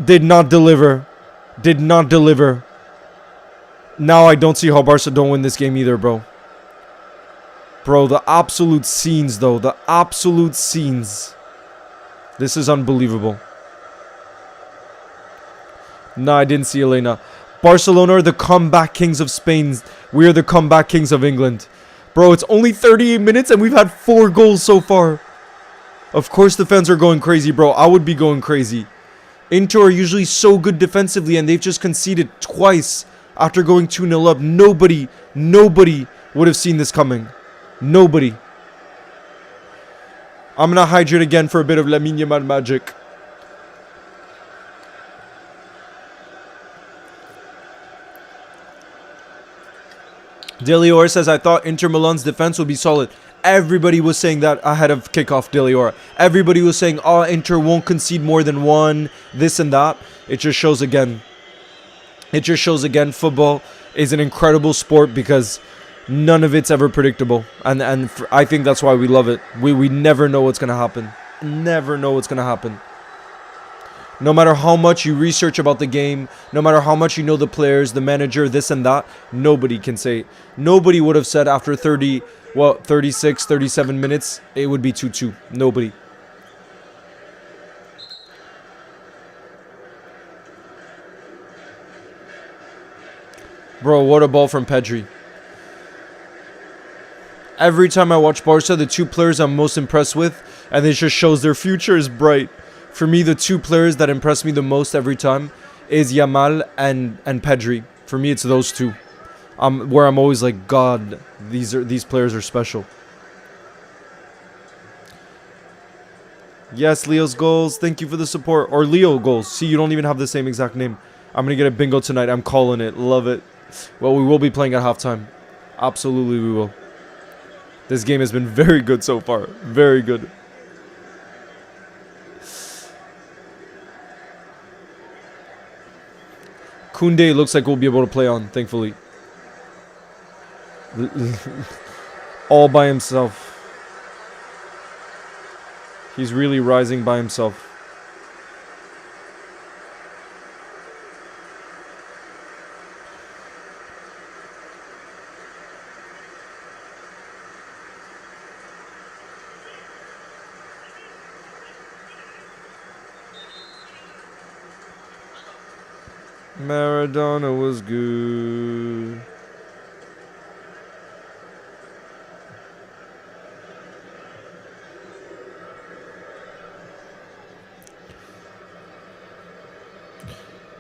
did not deliver. Did not deliver. Now I don't see how Barca don't win this game either, bro. Bro, the absolute scenes, though. The absolute scenes. This is unbelievable. No, I didn't see Elena. Barcelona are the comeback kings of Spain. We are the comeback kings of England. Bro, it's only 38 minutes and we've had 4 goals so far. Of course the fans are going crazy, bro. I would be going crazy. Inter are usually so good defensively and they've just conceded twice after going 2-0 up. Nobody would have seen this coming. Nobody. I'm going to hydrate again for a bit of Lamine Yamal magic. Delior says, I thought Inter Milan's defense would be solid. Everybody was saying that ahead of kickoff, Delior. Everybody was saying, oh, Inter won't concede more than 1, this and that. It just shows again. It just shows again, football is an incredible sport because none of it's ever predictable. And I think that's why we love it. We never know what's going to happen. Never know what's going to happen. No matter how much you research about the game, no matter how much you know the players, the manager, this and that, nobody can say. Nobody would have said after 36, 37 minutes, it would be 2-2. Nobody. Bro, what a ball from Pedri. Every time I watch Barca, the 2 players I'm most impressed with, and it just shows their future is bright. For me, the 2 players that impress me the most every time is Yamal and Pedri. For me, it's those 2. Where I'm always like, God, these players are special. Yes, Leo's goals. Thank you for the support. Or Leo goals. See, you don't even have the same exact name. I'm going to get a bingo tonight. I'm calling it. Love it. Well, we will be playing at halftime. Absolutely, we will. This game has been very good so far. Very good. Koundé looks like we'll be able to play on, thankfully. All by himself. He's really rising by himself. Maradona was good.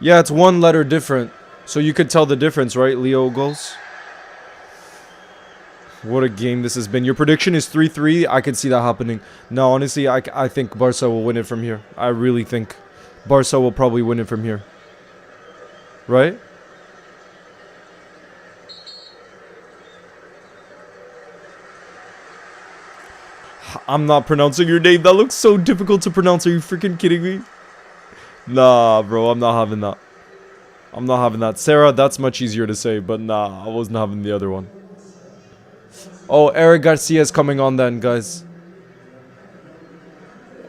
Yeah, it's 1 letter different. So you could tell the difference, right, Leo goals? What a game this has been. Your prediction is 3-3. I could see that happening. No, honestly, I think Barca will win it from here. I really think Barca will probably win it from here. Right? I'm not pronouncing your name. That looks so difficult to pronounce. Are you freaking kidding me? Nah, bro. I'm not having that. I'm not having that. Sarah, that's much easier to say. But nah, I wasn't having the other one. Oh, Eric Garcia is coming on then, guys.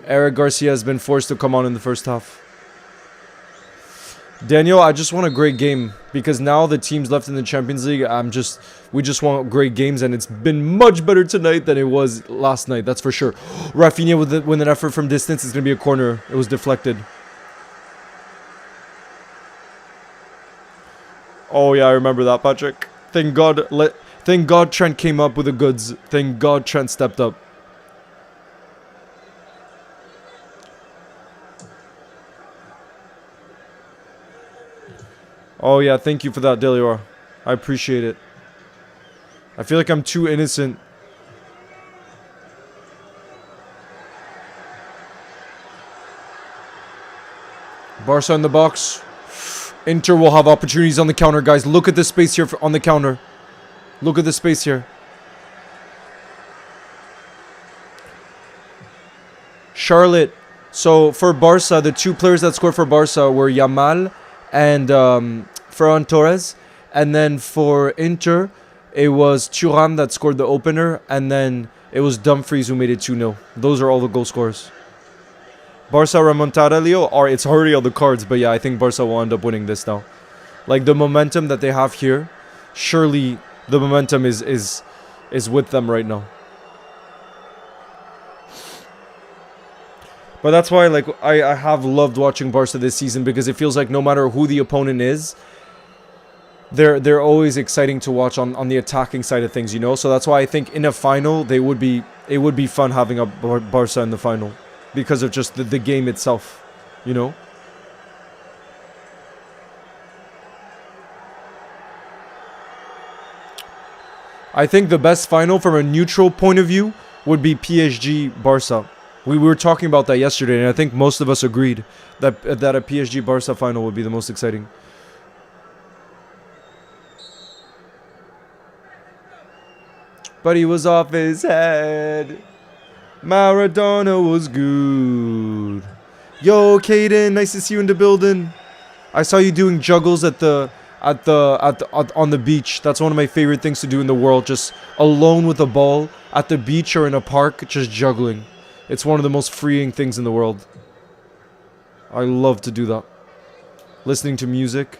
Eric Garcia has been forced to come on in the first half. Daniel, I just want a great game because now the teams left in the Champions League, we just want great games, and it's been much better tonight than it was last night. That's for sure. Rafinha with an effort from distance. It's gonna be a corner. It was deflected. Oh yeah, I remember that, Patrick. Thank God Trent came up with the goods. Thank God Trent stepped up. Oh yeah, thank you for that, Delior. I appreciate it. I feel like I'm too innocent. Barca in the box. Inter will have opportunities on the counter, guys. Look at the space here on the counter. Look at the space here. Charlotte. So for Barca, the 2 players that scored for Barca were Yamal and Ferran Torres. And then for Inter, it was Thuram that scored the opener. And then it was Dumfries who made it 2-0. Those are all the goal scorers. Barca remontada, Leo, or it's already on the cards. But yeah, I think Barca will end up winning this now. Like the momentum that they have here, surely the momentum is with them right now. But that's why, like, I have loved watching Barca this season, because it feels like no matter who the opponent is, they're always exciting to watch on the attacking side of things, you know. So that's why I think in a final it would be fun having a Barca in the final, because of just the game itself, you know. I think the best final from a neutral point of view would be PSG Barca. We were talking about that yesterday, and I think most of us agreed that a PSG Barca final would be the most exciting. But he was off his head. Maradona was good. Yo, Caden, nice to see you in the building. I saw you doing juggles on the beach. That's one of my favorite things to do in the world. Just alone with a ball at the beach or in a park, just juggling. It's one of the most freeing things in the world. I love to do that. Listening to music.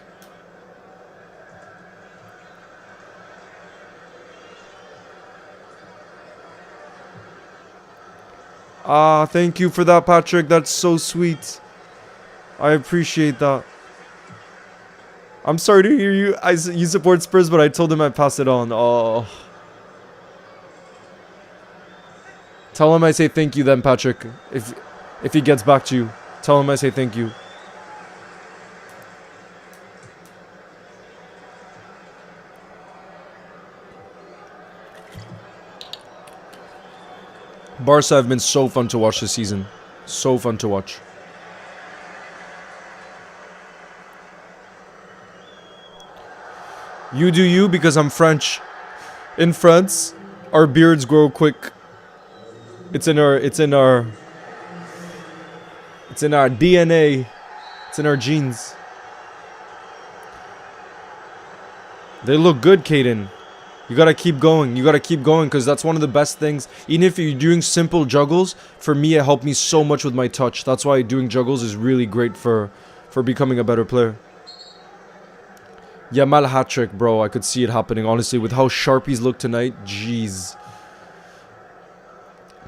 Ah, thank you for that, Patrick. That's so sweet. I appreciate that. I'm sorry to hear you support Spurs, but I told him I'd pass it on. Oh. Tell him I say thank you then, Patrick. If he gets back to you, tell him I say thank you. Barca have been so fun to watch this season. So fun to watch. You do you, because I'm French. In France, our beards grow quick. It's in our DNA. It's in our genes. They look good, Caden. You gotta keep going. You gotta keep going, because that's one of the best things. Even if you're doing simple juggles, for me it helped me so much with my touch. That's why doing juggles is really great for becoming a better player. Yamal hat-trick, bro. I could see it happening, honestly, with how sharp he's looked tonight. Jeez.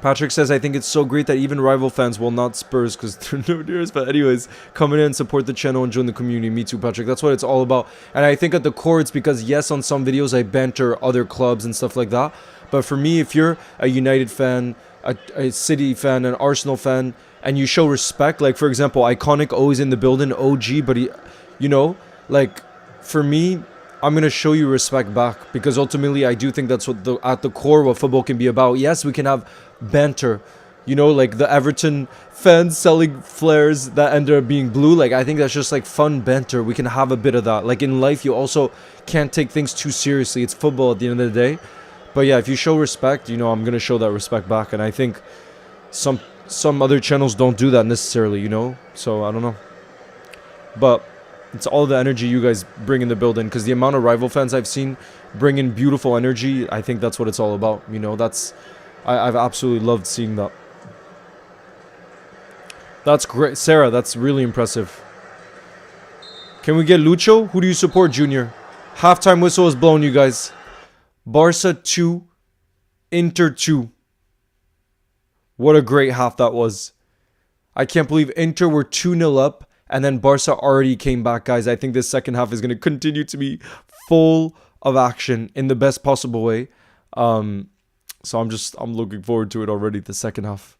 Patrick says, I think it's so great that even rival fans, well, not Spurs, because they're no dears, but anyways, come in and support the channel and join the community. Me too, Patrick. That's what it's all about. And I think at the core, it's because, yes, on some videos, I banter other clubs and stuff like that. But for me, if you're a United fan, a City fan, an Arsenal fan, and you show respect, like, for example, Iconic, always in the building, OG, but he, you know, like, for me, I'm going to show you respect back, because ultimately I do think that's what at the core what football can be about. Yes, we can have banter, you know, like the Everton fans selling flares that ended up being blue. Like, I think that's just like fun banter. We can have a bit of that. Like in life, you also can't take things too seriously. It's football at the end of the day. But yeah, if you show respect, you know, I'm going to show that respect back. And I think some other channels don't do that necessarily, you know, so I don't know. But it's all the energy you guys bring in the building, because the amount of rival fans I've seen bring in beautiful energy, I think that's what it's all about. You know, I've absolutely loved seeing that. That's great. Sarah, that's really impressive. Can we get Lucho? Who do you support, Junior? Halftime whistle is blown, you guys. Barca 2, Inter 2. What a great half that was. I can't believe Inter were 2-0 up. And then Barca already came back, guys. I think this second half is going to continue to be full of action in the best possible way. So I'm looking forward to it already, the second half.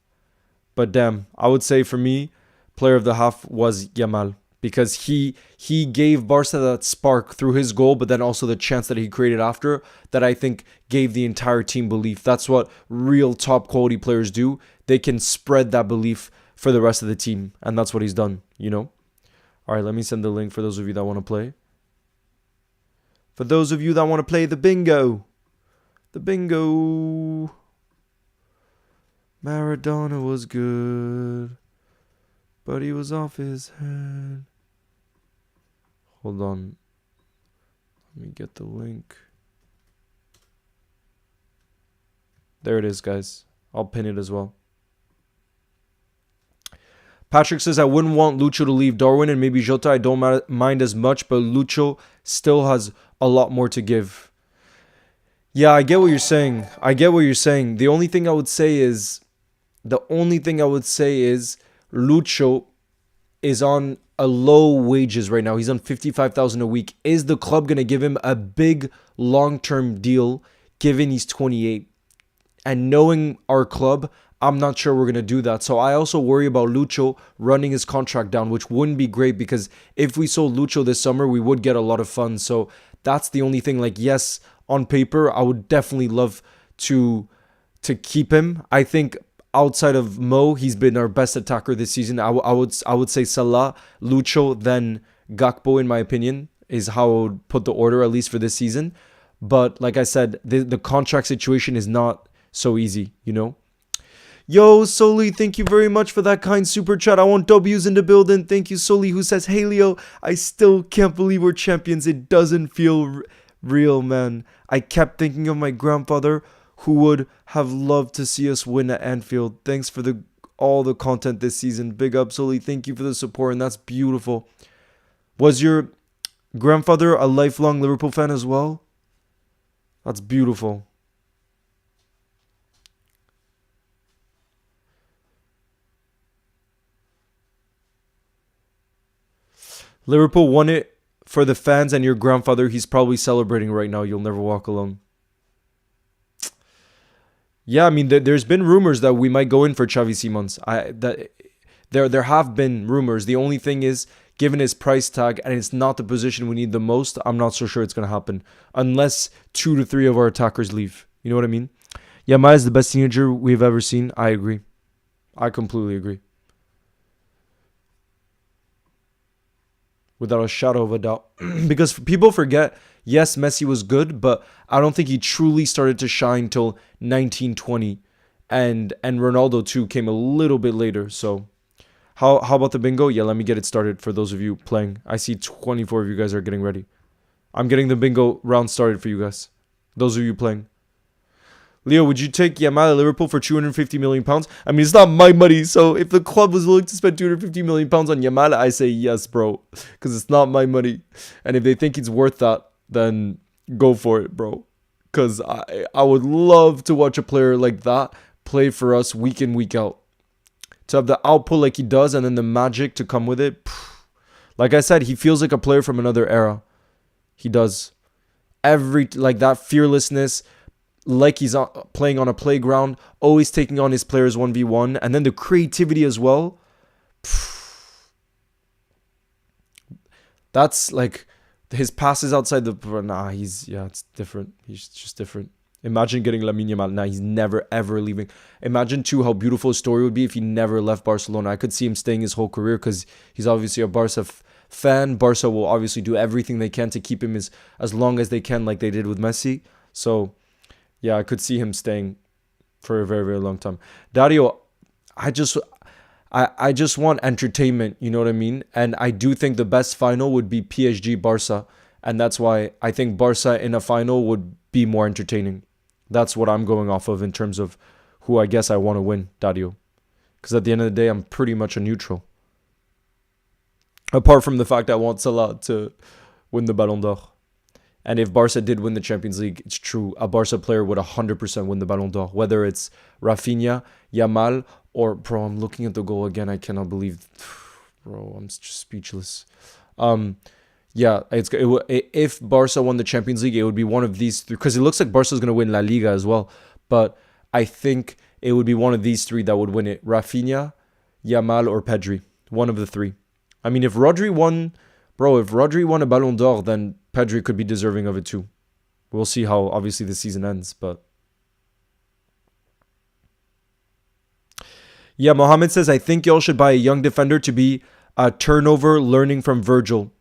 But damn, I would say for me, player of the half was Yamal, because he gave Barca that spark through his goal, but then also the chance that he created after, that I think gave the entire team belief. That's what real top quality players do. They can spread that belief for the rest of the team, and that's what he's done, you know. All right, let me send the link for those of you that want to play. For those of you that want to play the bingo. The bingo. Maradona was good, but he was off his head. Hold on. Let me get the link. There it is, guys. I'll pin it as well. Patrick says, I wouldn't want Lucho to leave. Darwin and maybe Jota, I don't mind as much, but Lucho still has a lot more to give. Yeah, I get what you're saying. The only thing I would say is, Lucho is on a low wages right now. He's on 55,000 a week. Is the club going to give him a big long-term deal given he's 28? And knowing our club, I'm not sure we're going to do that. So I also worry about Lucho running his contract down, which wouldn't be great because if we sold Lucho this summer, we would get a lot of funds. So that's the only thing. Like, yes, on paper, I would definitely love to keep him. I think outside of Mo, he's been our best attacker this season. I would say Salah, Lucho, then Gakpo, in my opinion, is how I would put the order, at least for this season. But like I said, the contract situation is not so easy, you know? Yo, Soli, thank you very much for that kind super chat. I want W's in the building. Thank you, Soli, who says, hey, Leo, I still can't believe we're champions. It doesn't feel real, man. I kept thinking of my grandfather who would have loved to see us win at Anfield. Thanks for all the content this season. Big up, Soli. Thank you for the support, and that's beautiful. Was your grandfather a lifelong Liverpool fan as well? That's beautiful. Liverpool won it for the fans and your grandfather. He's probably celebrating right now. You'll never walk alone. Yeah, I mean, there's been rumors that we might go in for Xavi Simons. There have been rumors. The only thing is, given his price tag and it's not the position we need the most, I'm not so sure it's going to happen. Unless 2 to 3 of our attackers leave. You know what I mean? Yamal is the best teenager we've ever seen. I agree. I completely agree. Without a shadow of a doubt. Because people forget, yes, Messi was good, but I don't think he truly started to shine till 1920. And Ronaldo too came a little bit later. So how about the bingo? Yeah, let me get it started for those of you playing. I see 24 of you guys are getting ready. I'm getting the bingo round started for you guys. Those of you playing. Leo, would you take Yamal at Liverpool for £250 million? I mean, it's not my money, so if the club was willing to spend £250 million on Yamal, I say yes, bro, because it's not my money. And if they think it's worth that, then go for it, bro. Because I would love to watch a player like that play for us week in, week out. To have the output like he does and then the magic to come with it. Like I said, he feels like a player from another era. He does. Like that fearlessness, like he's playing on a playground, always taking on his players 1v1, and then the creativity as well. That's like his passes outside the... it's different. He's just different. Imagine getting Lamine Yamal. He's never, ever leaving. Imagine, too, how beautiful his story would be if he never left Barcelona. I could see him staying his whole career because he's obviously a Barca fan. Barca will obviously do everything they can to keep him as long as they can, like they did with Messi. So... yeah, I could see him staying for a very, very long time. Dario, I just want entertainment, you know what I mean? And I do think the best final would be PSG Barca. And that's why I think Barca in a final would be more entertaining. That's what I'm going off of in terms of who I guess I want to win, Dario. Because at the end of the day, I'm pretty much a neutral. Apart from the fact I want Salah to win the Ballon d'Or. And if Barca did win the Champions League, it's true. A Barca player would 100% win the Ballon d'Or. Whether it's Rafinha, Yamal, or... bro, I'm looking at the goal again. I cannot believe... bro, I'm just speechless. If Barca won the Champions League, it would be one of these three. Because it looks like Barca's going to win La Liga as well. But I think it would be one of these three that would win it. Rafinha, Yamal, or Pedri. One of the three. I mean, if Rodri won... bro, if Rodri won a Ballon d'Or, then Pedri could be deserving of it too. We'll see how, obviously, the season ends, but... yeah, Mohammed says, I think y'all should buy a young defender to be a turnover learning from Virgil.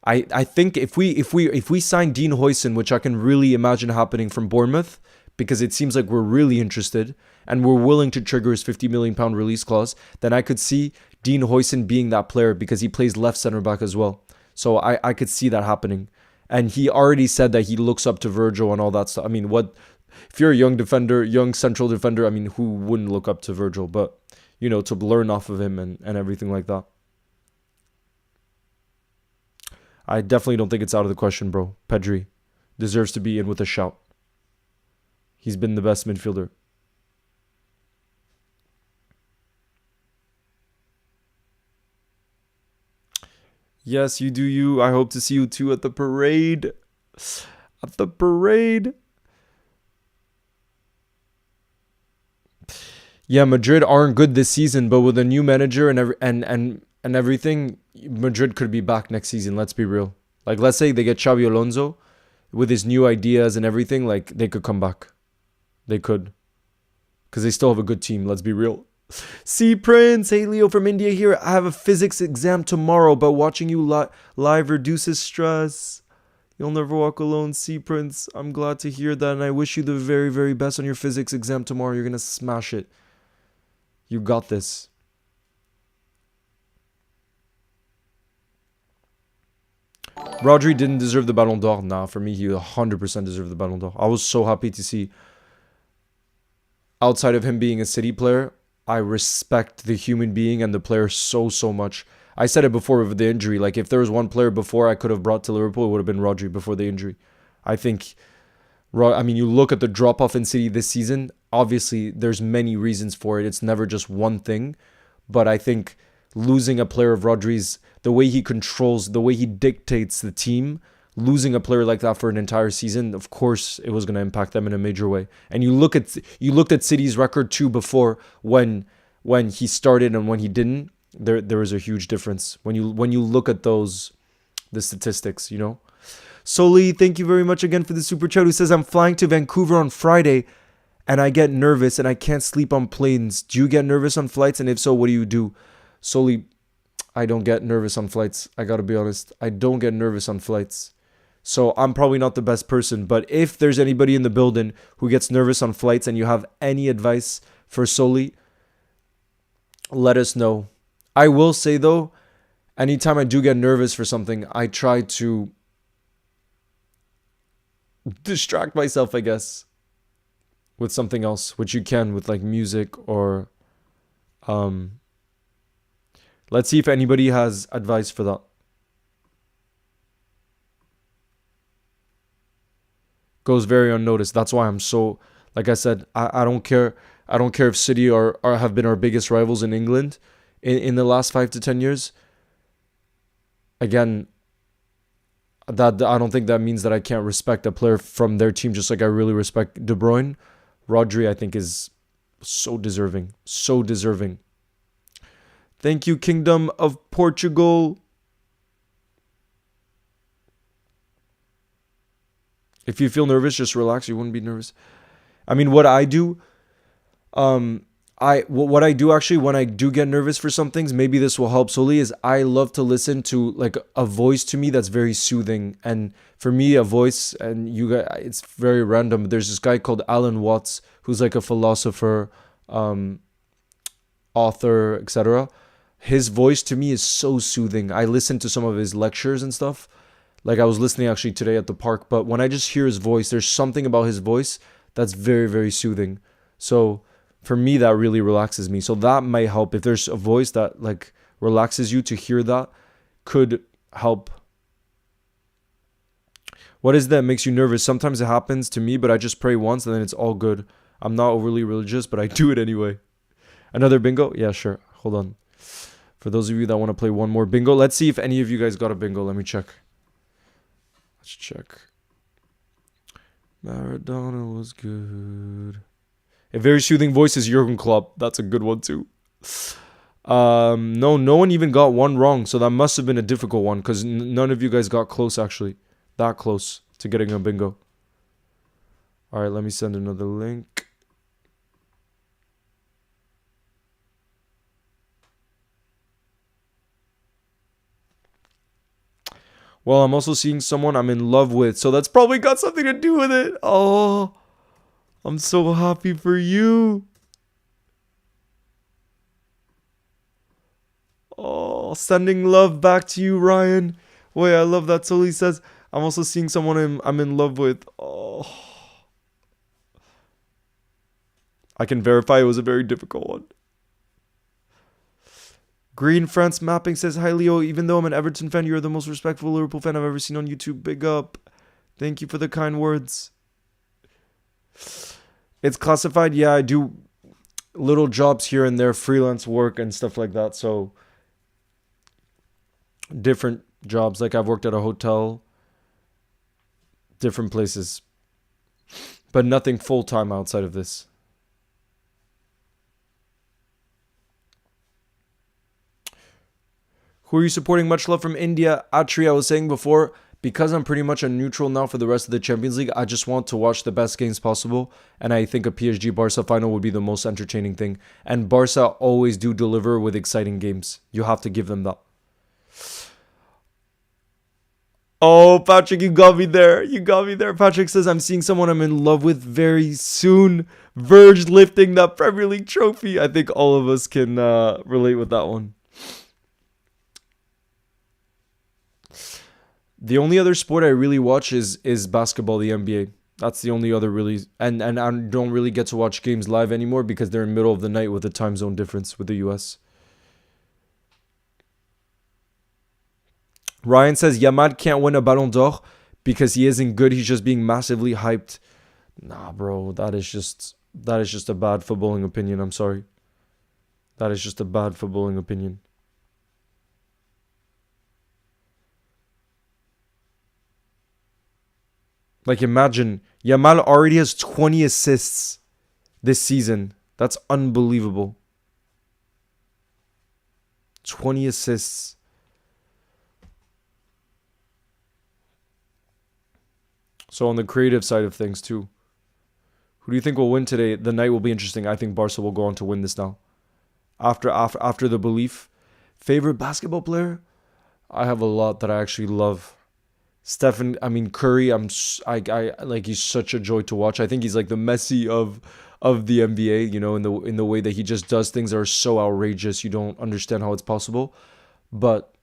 I think if we sign Dean Huijsen, which I can really imagine happening from Bournemouth, because it seems like we're really interested and we're willing to trigger his £50 million release clause, then I could see Dean Huijsen being that player because he plays left center back as well. So I could see that happening. And he already said that he looks up to Virgil and all that stuff. I mean, if you're a young defender, young central defender, I mean, who wouldn't look up to Virgil? But to learn off of him and everything like that. I definitely don't think it's out of the question, bro. Pedri deserves to be in with a shout. He's been the best midfielder. Yes, you do you. I hope to see you too at the parade. At the parade. Yeah, Madrid aren't good this season, but with a new manager and everything, Madrid could be back next season. Let's be real. Like, let's say they get Xabi Alonso with his new ideas and everything. Like, they could come back. They could, because they still have a good team. Let's be real. C Prince, hey Leo from India here. I have a physics exam tomorrow, but watching you live reduces stress. You'll never walk alone, C Prince. I'm glad to hear that, and I wish you the very, very best on your physics exam tomorrow. You're gonna smash it. You got this. Rodri didn't deserve the Ballon d'Or. Nah, for me, he 100% deserved the Ballon d'Or. I was so happy to see. Outside of him being a City player, I respect the human being and the player so much. I said it before with the injury. Like, if there was one player before I could have brought to Liverpool, it would have been Rodri before the injury. I think, you look at the drop-off in City this season. Obviously, there's many reasons for it. It's never just one thing. But I think losing a player of Rodri's, the way he controls, the way he dictates the team, losing a player like that for an entire season, of course, it was going to impact them in a major way. And you looked at City's record too before, when he started and when he didn't. There was a huge difference when you look at the statistics. Soli, thank you very much again for the super chat. Who says, I'm flying to Vancouver on Friday, and I get nervous and I can't sleep on planes. Do you get nervous on flights? And if so, what do you do? Soli, I don't get nervous on flights. I gotta be honest. I don't get nervous on flights. So I'm probably not the best person. But if there's anybody in the building who gets nervous on flights and you have any advice for Soli, let us know. I will say, though, anytime I do get nervous for something, I try to distract myself, I guess, with something else, which you can with like music or let's see if anybody has advice for that. Goes very unnoticed. That's why I'm so, like I said, I don't care. I don't care if City are have been our biggest rivals in England in the last 5 to 10 years. Again, that I don't think that means that I can't respect a player from their team, just like I really respect De Bruyne. Rodri, I think, is so deserving. So deserving. Thank you, Kingdom of Portugal. If you feel nervous, just relax. You wouldn't be nervous. I mean, what I do, what I do actually when I do get nervous for some things, maybe this will help Soli, is I love to listen to like a voice to me that's very soothing. And for me, a voice, and you guys, it's very random, but there's this guy called Alan Watts who's like a philosopher, author, etc. His voice to me is so soothing. I listen to some of his lectures and stuff. Like, I was listening actually today at the park, but when I just hear his voice, there's something about his voice that's very, very soothing. So for me, that really relaxes me. So that might help. If there's a voice that like relaxes you, to hear that could help. What is that makes you nervous? Sometimes it happens to me, but I just pray once and then it's all good. I'm not overly religious, but I do it anyway. Another bingo? Yeah, sure. Hold on. For those of you that want to play one more bingo, let's see if any of you guys got a bingo. Let me check. Let's check. Maradona was good. A very soothing voice is Jurgen Klopp. That's a good one too. No one even got one wrong, so that must have been a difficult one, because none of you guys got close, actually. That close to getting a bingo. All right, let me send another link. Well, I'm also seeing someone I'm in love with, so that's probably got something to do with it. Oh, I'm so happy for you. Oh, sending love back to you, Ryan. Wait, I love that. Sully says, I'm also seeing someone I'm in love with. Oh. I can verify it was a very difficult one. Green France Mapping says, hi, Leo. Even though I'm an Everton fan, you're the most respectful Liverpool fan I've ever seen on YouTube. Big up. Thank you for the kind words. It's classified. Yeah, I do little jobs here and there, freelance work and stuff like that. So different jobs. Like I've worked at a hotel, different places, but nothing full-time outside of this. Who are you supporting? Much love from India. Atri, I was saying before, because I'm pretty much a neutral now for the rest of the Champions League, I just want to watch the best games possible. And I think a PSG Barca final would be the most entertaining thing. And Barca always do deliver with exciting games. You have to give them that. Oh, Patrick, you got me there. You got me there. Patrick says, I'm seeing someone I'm in love with very soon. Verge lifting that Premier League trophy. I think all of us can relate with that one. The only other sport I really watch is basketball, the NBA. That's the only other really... And I don't really get to watch games live anymore because they're in the middle of the night with the time zone difference with the US. Ryan says, Yamal can't win a Ballon d'Or because he isn't good. He's just being massively hyped. Nah, bro. That is just a bad footballing opinion. I'm sorry. That is just a bad footballing opinion. Like, imagine, Yamal already has 20 assists this season. That's unbelievable. 20 assists. So on the creative side of things, too. Who do you think will win today? The night will be interesting. I think Barca will go on to win this now. After the belief. Favorite basketball player? I have a lot that I actually love. Curry, I like, he's such a joy to watch. I think he's like the Messi of the NBA, you know, in the way that he just does things that are so outrageous you don't understand how it's possible. But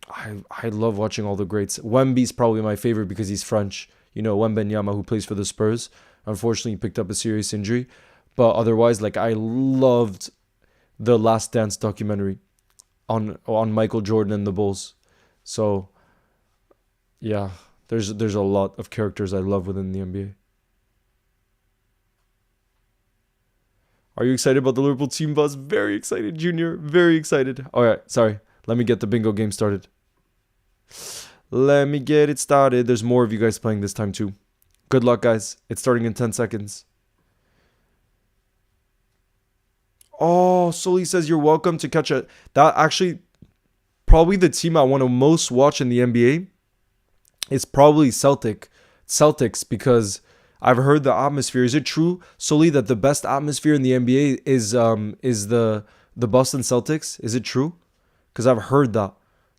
I love watching all the greats. Wemby's probably my favorite because he's French. You know, Wembenyama, who plays for the Spurs. Unfortunately, he picked up a serious injury. But otherwise, like, I loved the Last Dance documentary on Michael Jordan and the Bulls. So yeah, there's a lot of characters I love within the NBA. Are you excited about the Liverpool team buzz? Very excited, Junior. Very excited. All right, sorry. Let me get the bingo game started. Let me get it started. There's more of you guys playing this time too. Good luck, guys. It's starting in 10 seconds. Oh, Sully says you're welcome to catch a... That actually, probably the team I want to most watch in the NBA is probably Celtics, because I've heard the atmosphere. Is it true, Sully, that the best atmosphere in the NBA is the Boston Celtics? Is it true? Because I've heard that.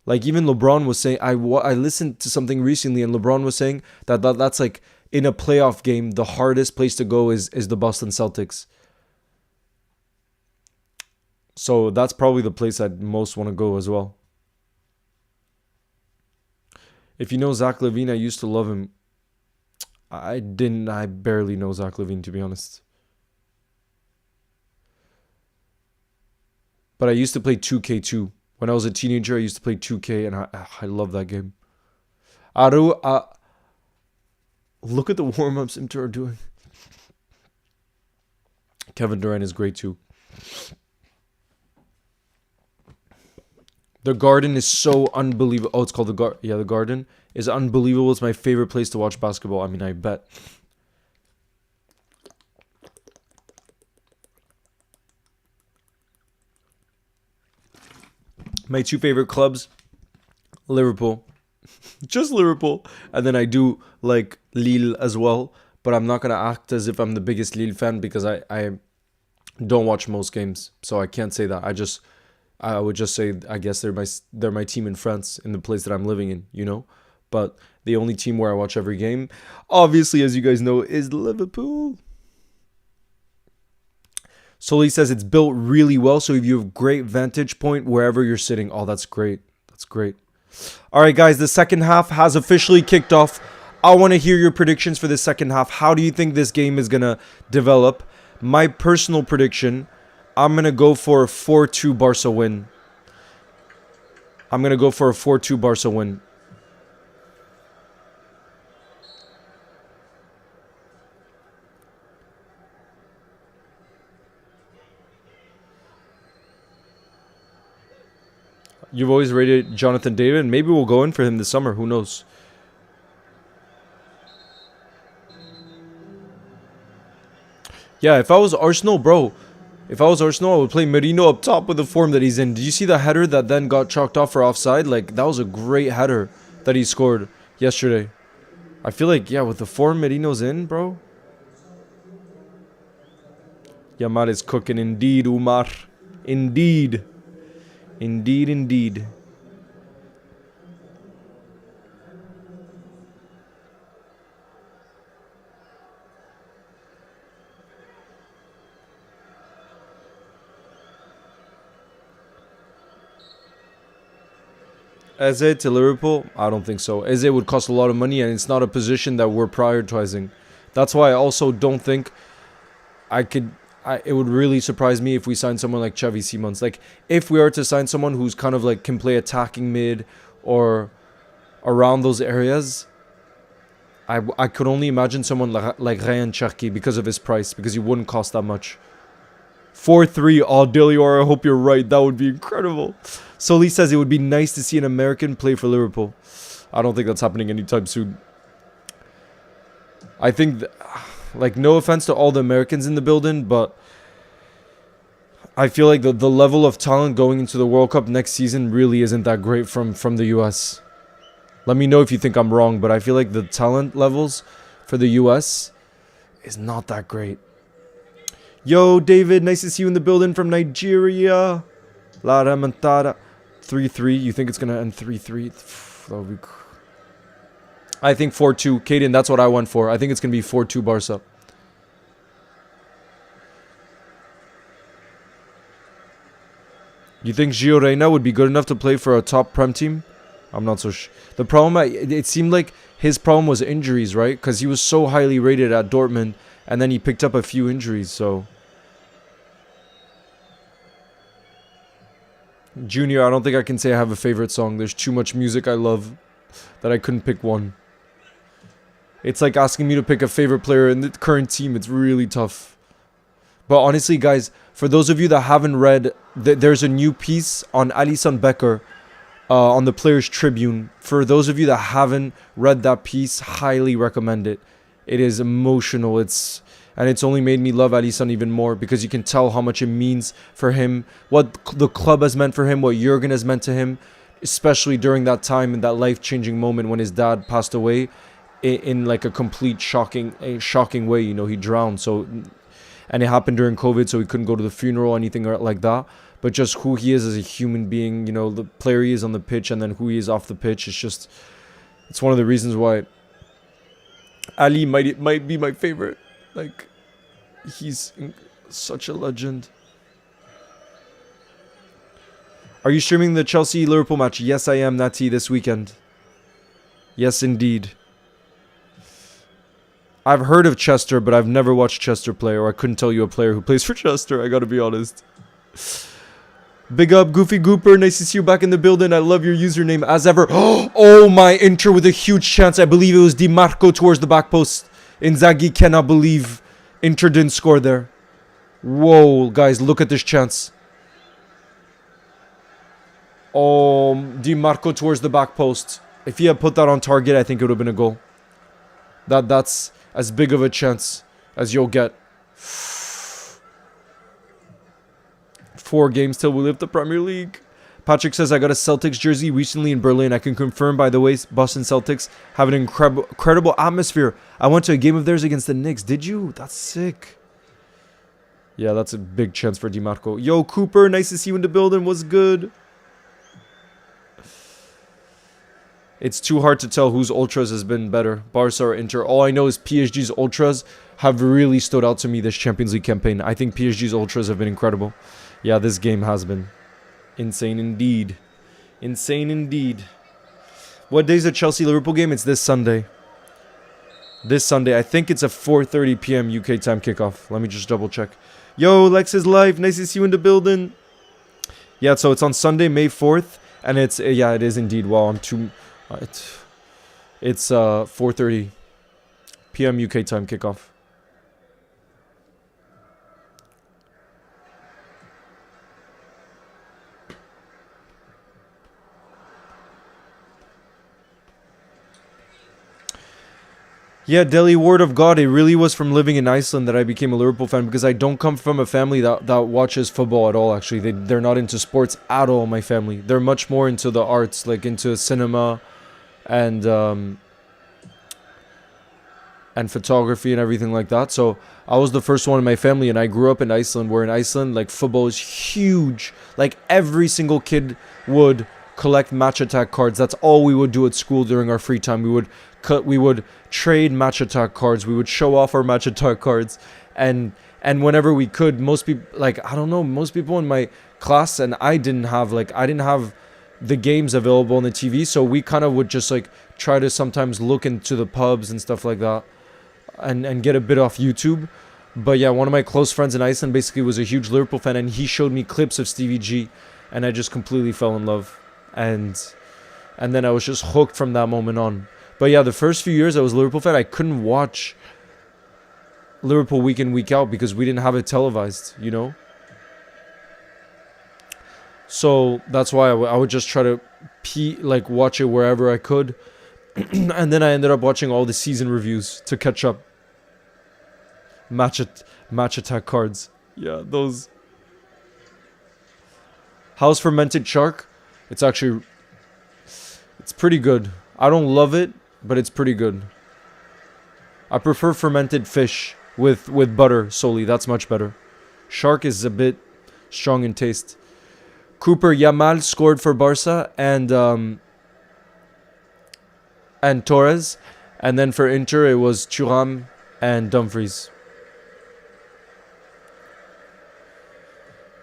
Like, even LeBron was saying, I listened to something recently, and LeBron was saying that's like, in a playoff game, the hardest place to go is the Boston Celtics. So that's probably the place I'd most want to go as well. If you know Zach LaVine, I used to love him. I barely know Zach LaVine, to be honest. But I used to play 2K too. When I was a teenager, I used to play 2K, and I love that game. Look at the warm-ups Inter are doing. Kevin Durant is great too. The Garden is so unbelievable. Oh, it's called the Garden. Yeah, the Garden is unbelievable. It's my favorite place to watch basketball. I mean, I bet. My two favorite clubs, Liverpool. Just Liverpool. And then I do like Lille as well. But I'm not going to act as if I'm the biggest Lille fan because I don't watch most games. So I can't say that. I would just say, I guess they're my team in France, in the place that I'm living in, you know? But the only team where I watch every game, obviously, as you guys know, is Liverpool. Sully says it's built really well, so if you have great vantage point wherever you're sitting. Oh, that's great. That's great. All right, guys, the second half has officially kicked off. I want to hear your predictions for the second half. How do you think this game is going to develop? My personal prediction, I'm going to go for a 4-2 Barca win. I'm going to go for a 4-2 Barca win. You've always rated Jonathan David. Maybe we'll go in for him this summer. Who knows? Yeah, if I was Arsenal, bro. If I was Arsenal, I would play Merino up top with the form that he's in. Did you see the header that then got chalked off for offside? Like, that was a great header that he scored yesterday. I feel like, yeah, with the form Merino's in, bro. Yamal is cooking indeed, Umar. Indeed. Indeed, indeed. Eze to Liverpool? I don't think so. Eze would cost a lot of money, and it's not a position that we're prioritizing. That's why I also don't think it would really surprise me if we sign someone like Xavi Simons. Like, if we are to sign someone who's kind of like can play attacking mid or around those areas, I could only imagine someone like Ryan Cherki because of his price, because he wouldn't cost that much. 4-3, oh, Delior, I hope you're right. That would be incredible. Soli says it would be nice to see an American play for Liverpool. I don't think that's happening anytime soon. I think, like, no offense to all the Americans in the building, but I feel like the level of talent going into the World Cup next season really isn't that great from the US. Let me know if you think I'm wrong, but I feel like the talent levels for the US is not that great. Yo, David, nice to see you in the building from Nigeria. La Remontada. 3-3. You think it's going to end 3-3? That would be... I think 4-2. Caden, that's what I went for. I think it's going to be 4-2 Barca. You think Gio Reyna would be good enough to play for a top Prem team? I'm not so sure. The problem, it seemed like his problem was injuries, right? Because he was so highly rated at Dortmund, and then he picked up a few injuries, so... Junior, I don't think I can say I have a favorite song. There's too much music I love that I couldn't pick one. It's like asking me to pick a favorite player in the current team. It's really tough. But honestly, guys, for those of you that haven't read, there's a new piece on Alisson Becker on the Players Tribune. For those of you that haven't read that piece, highly recommend it. It is emotional. And it's only made me love Alisson even more, because you can tell how much it means for him, what the club has meant for him, what Jurgen has meant to him, especially during that time, in that life-changing moment when his dad passed away in like a complete shocking way. You know, he drowned. So, and it happened during COVID, so he couldn't go to the funeral or anything like that. But just who he is as a human being, you know, the player he is on the pitch and then who he is off the pitch, it's one of the reasons why Ali might be my favorite. Like, he's such a legend. Are you streaming the Chelsea-Liverpool match? Yes, I am, Nati, this weekend. Yes, indeed. I've heard of Chester, but I've never watched Chester play, or I couldn't tell you a player who plays for Chester. I gotta be honest. Big up, Goofy Gooper. Nice to see you back in the building. I love your username as ever. Oh, my Inter with a huge chance. I believe it was Di Marco towards the back post. Inzaghi cannot believe Inter didn't score there. Whoa, guys, look at this chance. Oh, Di Marco towards the back post. If he had put that on target, I think it would have been a goal. That's as big of a chance as you'll get. 4 games till we lift the Premier League. Patrick says, I got a Celtics jersey recently in Berlin. I can confirm, by the way, Boston Celtics have an incredible atmosphere. I went to a game of theirs against the Knicks. Did you? That's sick. Yeah, that's a big chance for DiMarco. Yo, Cooper, nice to see you in the building. What's good? It's too hard to tell whose Ultras has been better, Barca or Inter. All I know is PSG's Ultras have really stood out to me this Champions League campaign. I think PSG's Ultras have been incredible. Yeah, this game has been insane indeed. Insane indeed. What day is the Chelsea-Liverpool game? It's this Sunday. This Sunday. I think it's a 4:30 p.m. UK time kickoff. Let me just double check. Yo, Lex is live. Nice to see you in the building. Yeah, so it's on Sunday, May 4th. And it's yeah, it is indeed. Well, I'm too. It's 4:30 p.m. UK time kickoff. Yeah, Delhi, word of God, it really was from living in Iceland that I became a Liverpool fan, because I don't come from a family that watches football at all, actually. They're not into sports at all, my family. They're much more into the arts, like into cinema and photography and everything like that. So I was the first one in my family, and I grew up in Iceland, where in Iceland, like, football is huge. Like, every single kid would collect match attack cards. That's all we would do at school during our free time. We would trade match attack cards. We would show off our match attack cards, and whenever we could, most people, like, I don't know, most people in my class, and I didn't have the games available on the TV, so we kind of would just like try to sometimes look into the pubs and stuff like that, and get a bit off YouTube. But yeah, one of my close friends in Iceland basically was a huge Liverpool fan, and he showed me clips of Stevie G, and I just completely fell in love, and then I was just hooked from that moment on. But yeah, the first few years I was a Liverpool fan, I couldn't watch Liverpool week in, week out, because we didn't have it televised, you know? So that's why I would just try to watch it wherever I could. And then I ended up watching all the season reviews to catch up. Match attack cards. Yeah, those. House fermented shark. It's pretty good. I don't love it, but it's pretty good. I prefer fermented fish with butter solely. That's much better. Shark is a bit strong in taste. Cooper Yamal scored for Barca and Torres, and then for Inter it was Thuram and Dumfries.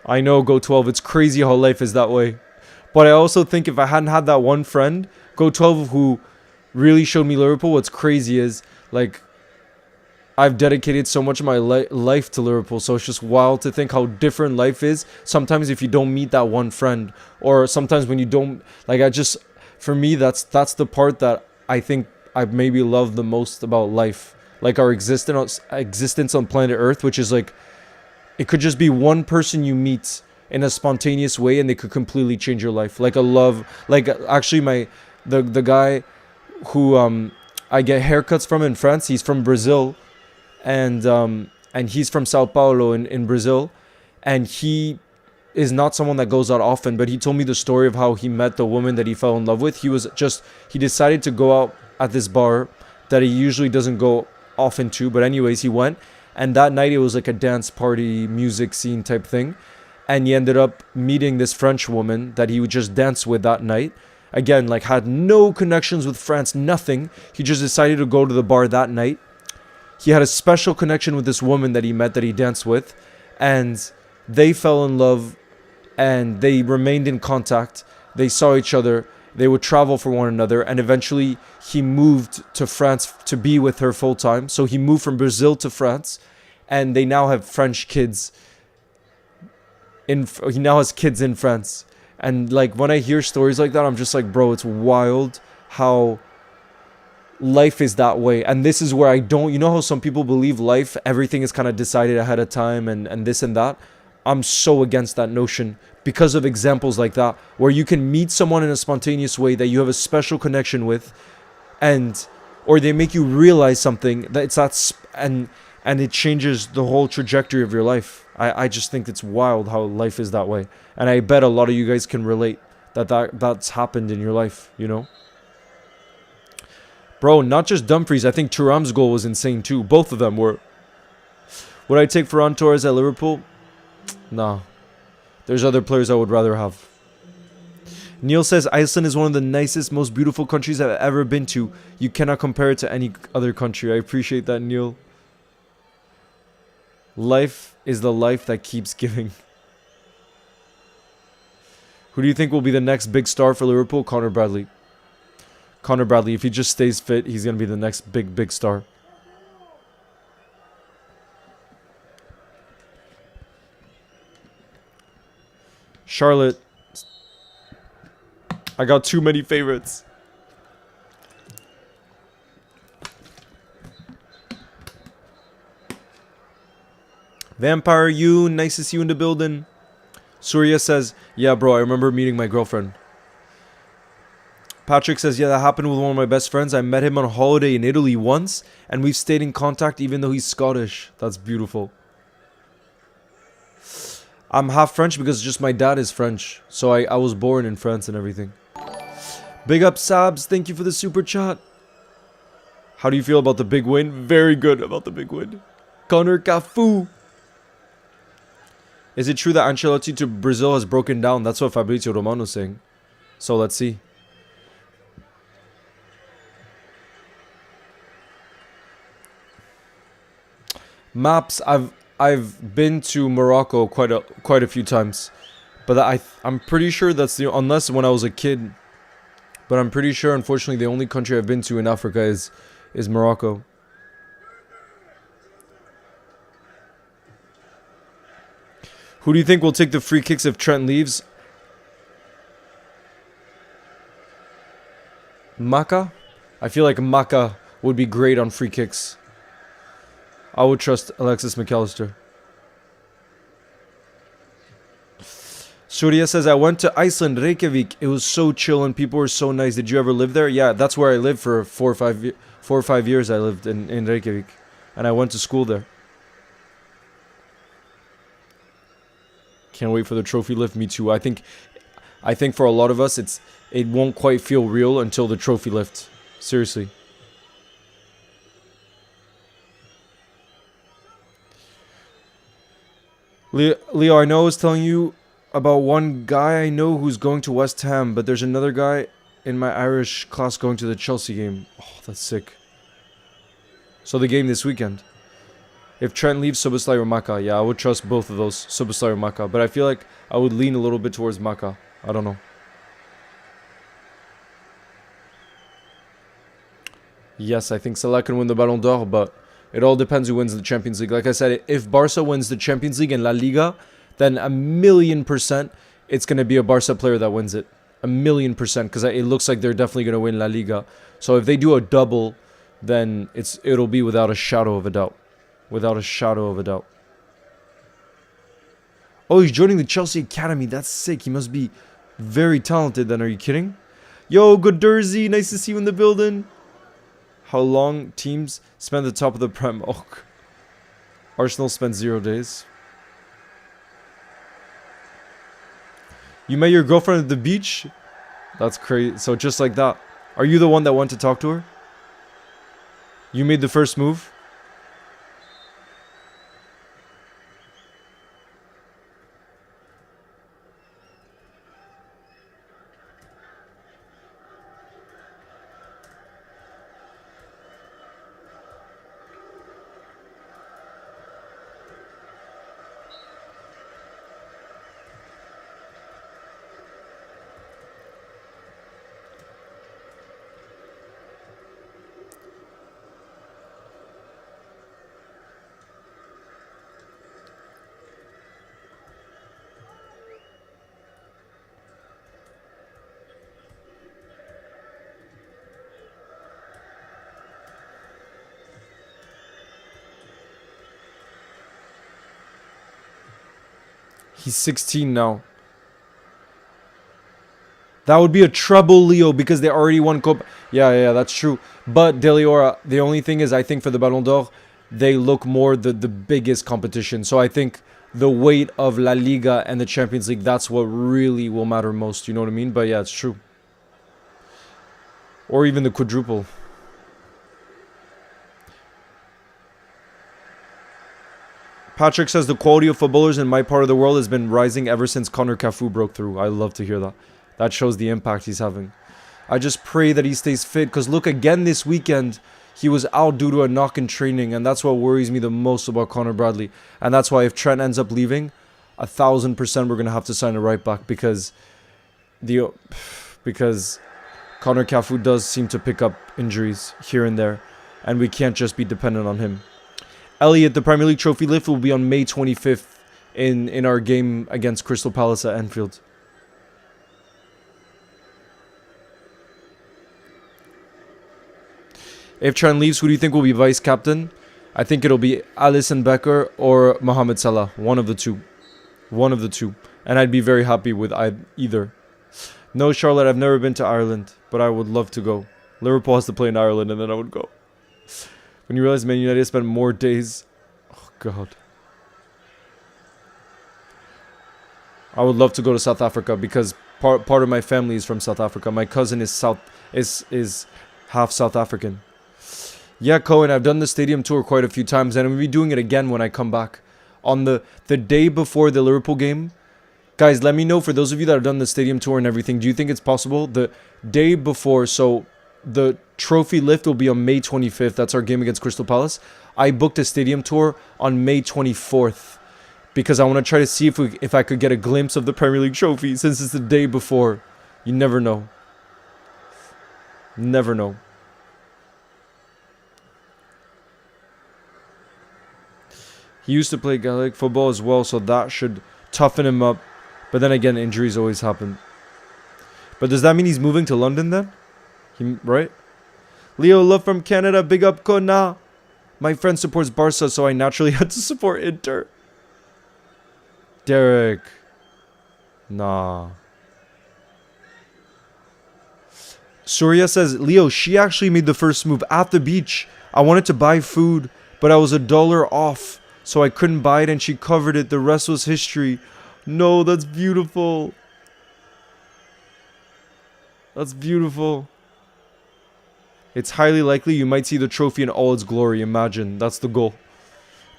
I know, Go 12. It's crazy how life is that way. But I also think if I hadn't had that one friend, Go 12, who really showed me Liverpool, what's crazy is, like, I've dedicated so much of my life to Liverpool, so it's just wild to think how different life is. Sometimes if you don't meet that one friend, or sometimes when you don't, like, for me, that's the part that I think I maybe love the most about life. Like, our existence on planet Earth, which is like, it could just be one person you meet in a spontaneous way, and they could completely change your life. Like a love, like actually the guy who I get haircuts from in France, he's from Brazil, and he's from Sao Paulo in Brazil, and he is not someone that goes out often, but he told me the story of how he met the woman that he fell in love with. He decided to go out at this bar that he usually doesn't go often to, but anyways, he went, and that night it was like a dance party, music scene type thing, and he ended up meeting this French woman that he would just dance with that night. Again, like, had no connections with France, nothing. He just decided to go to the bar that night. He had a special connection with this woman that he met, that he danced with, and they fell in love, and they remained in contact. They saw each other. They would travel for one another, and eventually he moved to France to be with her full time. So he moved from Brazil to France, and they now have French kids. He now has kids in France. And like, when I hear stories like that, I'm just like, bro, it's wild how life is that way. And this is where I don't, you know how some people believe life, everything is kind of decided ahead of time and this and that. I'm so against that notion because of examples like that, where you can meet someone in a spontaneous way that you have a special connection with, or they make you realize something that and it changes the whole trajectory of your life. I just think it's wild how life is that way. And I bet a lot of you guys can relate that's happened in your life, you know? Bro, not just Dumfries. I think Thuram's goal was insane too. Both of them were. Would I take Ferran Torres at Liverpool? Nah. There's other players I would rather have. Neil says, Iceland is one of the nicest, most beautiful countries I've ever been to. You cannot compare it to any other country. I appreciate that, Neil. Life is the life that keeps giving. Who do you think will be the next big star for Liverpool? Connor Bradley. Connor Bradley, if he just stays fit, he's going to be the next big star. Charlotte. I got too many favorites. Vampire you, nice to see you in the building. Surya says, yeah, bro, I remember meeting my girlfriend. Patrick says, yeah, that happened with one of my best friends. I met him on a holiday in Italy once, and we've stayed in contact even though he's Scottish. That's beautiful. I'm half French because just my dad is French. So I was born in France and everything. Big up, Sabs. Thank you for the super chat. How do you feel about the big win? Very good about the big win. Connor Cafu. Is it true that Ancelotti to Brazil has broken down? That's what Fabrizio Romano is saying. So let's see. Maps. I've been to Morocco quite a few times, but I'm pretty sure that's the, unless when I was a kid. But I'm pretty sure, unfortunately, the only country I've been to in Africa is Morocco. Who do you think will take the free kicks if Trent leaves? Maka? I feel like Maka would be great on free kicks. I would trust Alexis McAllister. Surya says, I went to Iceland, Reykjavik. It was so chill and people were so nice. Did you ever live there? Yeah, that's where I lived for 4 or 5 years. I lived in Reykjavik. And I went to school there. Can't wait for the trophy lift. Me too. I think for a lot of us, it won't quite feel real until the trophy lift. Seriously. Leo, I know I was telling you about one guy I know who's going to West Ham, but there's another guy in my Irish class going to the Chelsea game. Oh, that's sick. So the game this weekend. If Trent leaves, Szoboszlai or Maka. Yeah, I would trust both of those, Szoboszlai or Maka. But I feel like I would lean a little bit towards Maka. I don't know. Yes, I think Salah can win the Ballon d'Or, but it all depends who wins the Champions League. Like I said, if Barca wins the Champions League and La Liga, then 1,000,000% it's going to be a Barca player that wins it. 1,000,000%, because it looks like they're definitely going to win La Liga. So if they do a double, then it'll be without a shadow of a doubt. Without a shadow of a doubt. Oh, he's joining the Chelsea Academy. That's sick. He must be very talented then. Are you kidding? Yo, Gooderzy. Nice to see you in the building. How long teams spend at the top of the Prem? Oh, Arsenal spent 0 days. You met your girlfriend at the beach? That's crazy. So just like that. Are you the one that went to talk to her? You made the first move? He's 16 now. That would be a treble, Leo, because they already won Copa. Yeah, that's true. But Deliora, the only thing is, I think for the Ballon d'Or, they look more the biggest competition. So I think the weight of La Liga and the Champions League, that's what really will matter most. You know what I mean? But yeah, it's true. Or even the quadruple. Patrick says the quality of footballers in my part of the world has been rising ever since Connor Cafu broke through. I love to hear that. That shows the impact he's having. I just pray that he stays fit, because look, again this weekend, he was out due to a knock in training, and that's what worries me the most about Connor Bradley. And that's why if Trent ends up leaving, 1,000% we're going to have to sign a right back, because Connor Cafu does seem to pick up injuries here and there, and we can't just be dependent on him. Elliot, the Premier League trophy lift will be on May 25th in our game against Crystal Palace at Anfield. If Trent leaves, who do you think will be vice captain? I think it'll be Alisson Becker or Mohamed Salah. One of the two. One of the two. And I'd be very happy with either. No, Charlotte, I've never been to Ireland, but I would love to go. Liverpool has to play in Ireland, and then I would go. When you realize Man United spent more days... Oh, God. I would love to go to South Africa because part of my family is from South Africa. My cousin is half South African. Yeah, Cohen, I've done the stadium tour quite a few times, and I'm going to be doing it again when I come back. On the day before the Liverpool game, guys, let me know, for those of you that have done the stadium tour and everything, do you think it's possible? The day before, so the trophy lift will be on May 25th. That's our game against Crystal Palace. I booked a stadium tour on May 24th because I want to try to see if I could get a glimpse of the Premier League trophy since it's the day before. You never know. Never know. He used to play Gaelic football as well, so that should toughen him up. But then again, injuries always happen. But does that mean he's moving to London then? Right? Leo, love from Canada. Big up, Kona. My friend supports Barca, so I naturally had to support Inter. Derek. Nah. Surya says, Leo, she actually made the first move at the beach. I wanted to buy food, but I was $1 off. So I couldn't buy it and she covered it. The rest was history. No, that's beautiful. That's beautiful. It's highly likely you might see the trophy in all its glory. Imagine. That's the goal.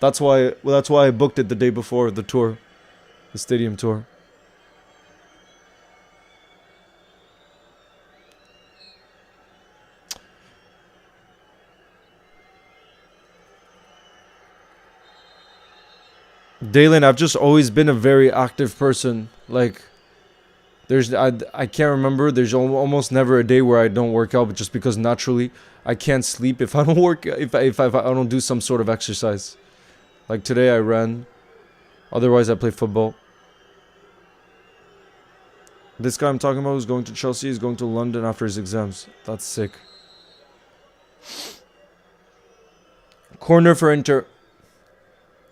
That's why I booked it the day before the tour. The stadium tour. Dalen, I've just always been a very active person. Like, I can't remember. There's almost never a day where I don't work out, but just because naturally I can't sleep if I don't work. If I don't do some sort of exercise. Like today I ran. Otherwise I play football. This guy I'm talking about who's going to Chelsea is going to London after his exams. That's sick. Corner for Inter.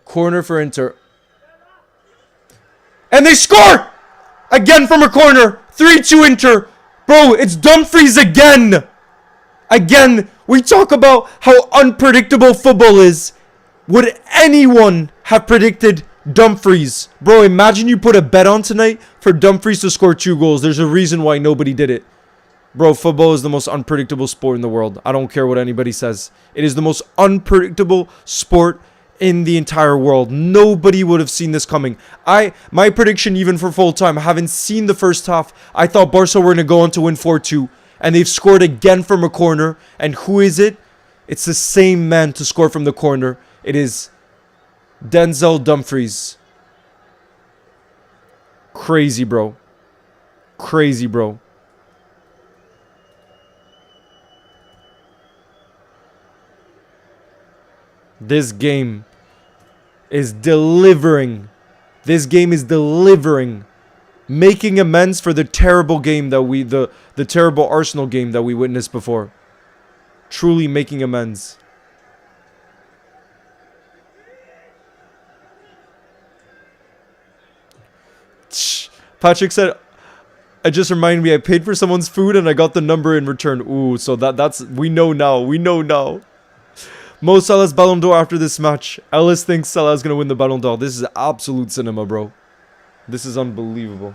Corner for Inter. And they score! Again from a corner. 3-2 Inter. Bro, it's Dumfries again. Again, we talk about how unpredictable football is. Would anyone have predicted Dumfries? Bro, imagine you put a bet on tonight for Dumfries to score 2 goals. There's a reason why nobody did it. Bro, football is the most unpredictable sport in the world. I don't care what anybody says. It is the most unpredictable sport in the entire world. Nobody would have seen this coming. My prediction even for full time, I haven't seen the first half. I thought Barca were going to go on to win 4-2. And they've scored again from a corner. And who is it? It's the same man to score from the corner. It is Denzel Dumfries. Crazy, bro. Crazy, bro. This game is delivering. This game is delivering. Making amends for the terrible game that the terrible Arsenal game that we witnessed before. Truly making amends. Patrick said, it just reminded me I paid for someone's food and I got the number in return. Ooh, so that's we know now. We know now. Mo Salah's Ballon d'Or after this match. Ellis thinks Salah's going to win the Ballon d'Or. This is absolute cinema, bro. This is unbelievable.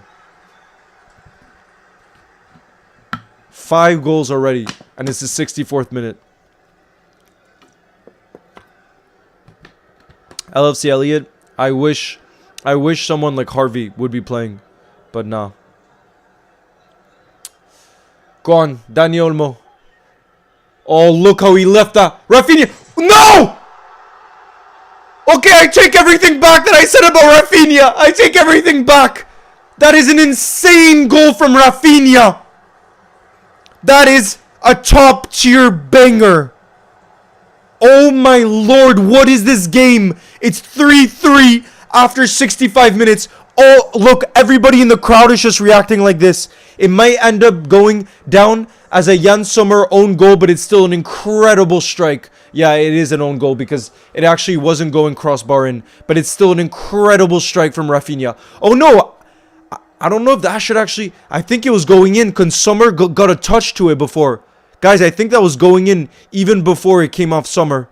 5 goals already. And it's the 64th minute. LFC Elliott. I wish someone like Harvey would be playing. But nah. Go on. Dani Olmo. Oh, look how he left that. Rafinha. No! Okay, I take everything back that I said about Rafinha. I take everything back. That is an insane goal from Rafinha. That is a top tier banger. Oh my lord, what is this game? It's 3-3 after 65 minutes. Oh, look, everybody in the crowd is just reacting like this. It might end up going down as a Jan Sommer own goal, but it's still an incredible strike. Yeah, it is an own goal because it actually wasn't going crossbar in, but it's still an incredible strike from Rafinha. Oh no, I don't know if that should actually... I think it was going in because Sommer got a touch to it before. Guys, I think that was going in even before it came off Sommer.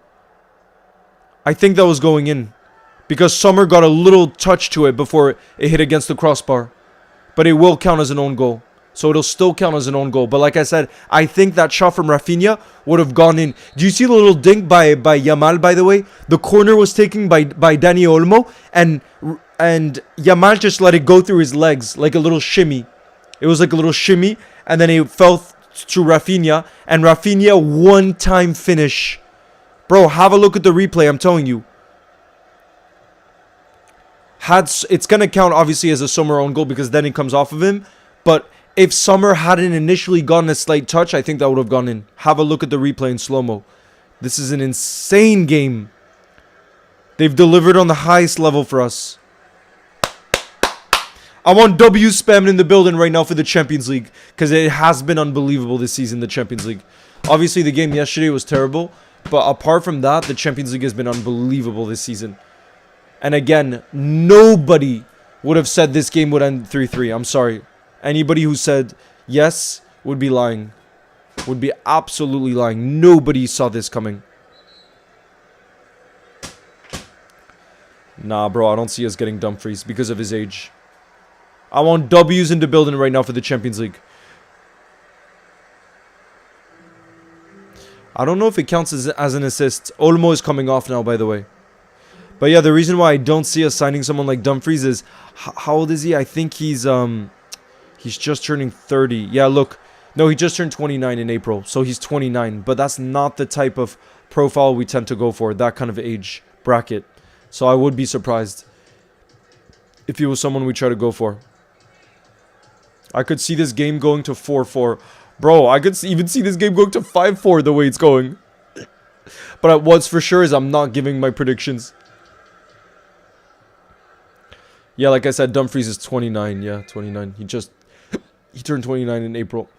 I think that was going in because Sommer got a little touch to it before it hit against the crossbar. But it will count as an own goal. So it'll still count as an own goal. But like I said, I think that shot from Rafinha would have gone in. Do you see the little dink by Yamal, by the way? The corner was taken by Dani Olmo. And Yamal just let it go through his legs like a little shimmy. It was like a little shimmy. And then it fell to Rafinha. And Rafinha, one-time finish. Bro, have a look at the replay, I'm telling you. It's going to count, obviously, as a Sommer own goal because then it comes off of him. But if Sommer hadn't initially gotten a slight touch, I think that would have gone in. Have a look at the replay in slow-mo. This is an insane game. They've delivered on the highest level for us. I want W spammed in the building right now for the Champions League. Because it has been unbelievable this season, the Champions League. Obviously, the game yesterday was terrible. But apart from that, the Champions League has been unbelievable this season. And again, nobody would have said this game would end 3-3. I'm sorry. Anybody who said yes would be lying. Would be absolutely lying. Nobody saw this coming. Nah, bro. I don't see us getting Dumfries because of his age. I want W's in the building right now for the Champions League. I don't know if it counts as an assist. Olmo is coming off now, by the way. But yeah, the reason why I don't see us signing someone like Dumfries is... How old is he? I think he's just turning 30. Yeah, look. No, he just turned 29 in April. So he's 29. But that's not the type of profile we tend to go for. That kind of age bracket. So I would be surprised if he was someone we try to go for. I could see this game going to 4-4. Bro, I could even see this game going to 5-4 the way it's going. But what's for sure is I'm not giving my predictions. Yeah, like I said, Dumfries is 29. Yeah, 29. He turned 29 in April.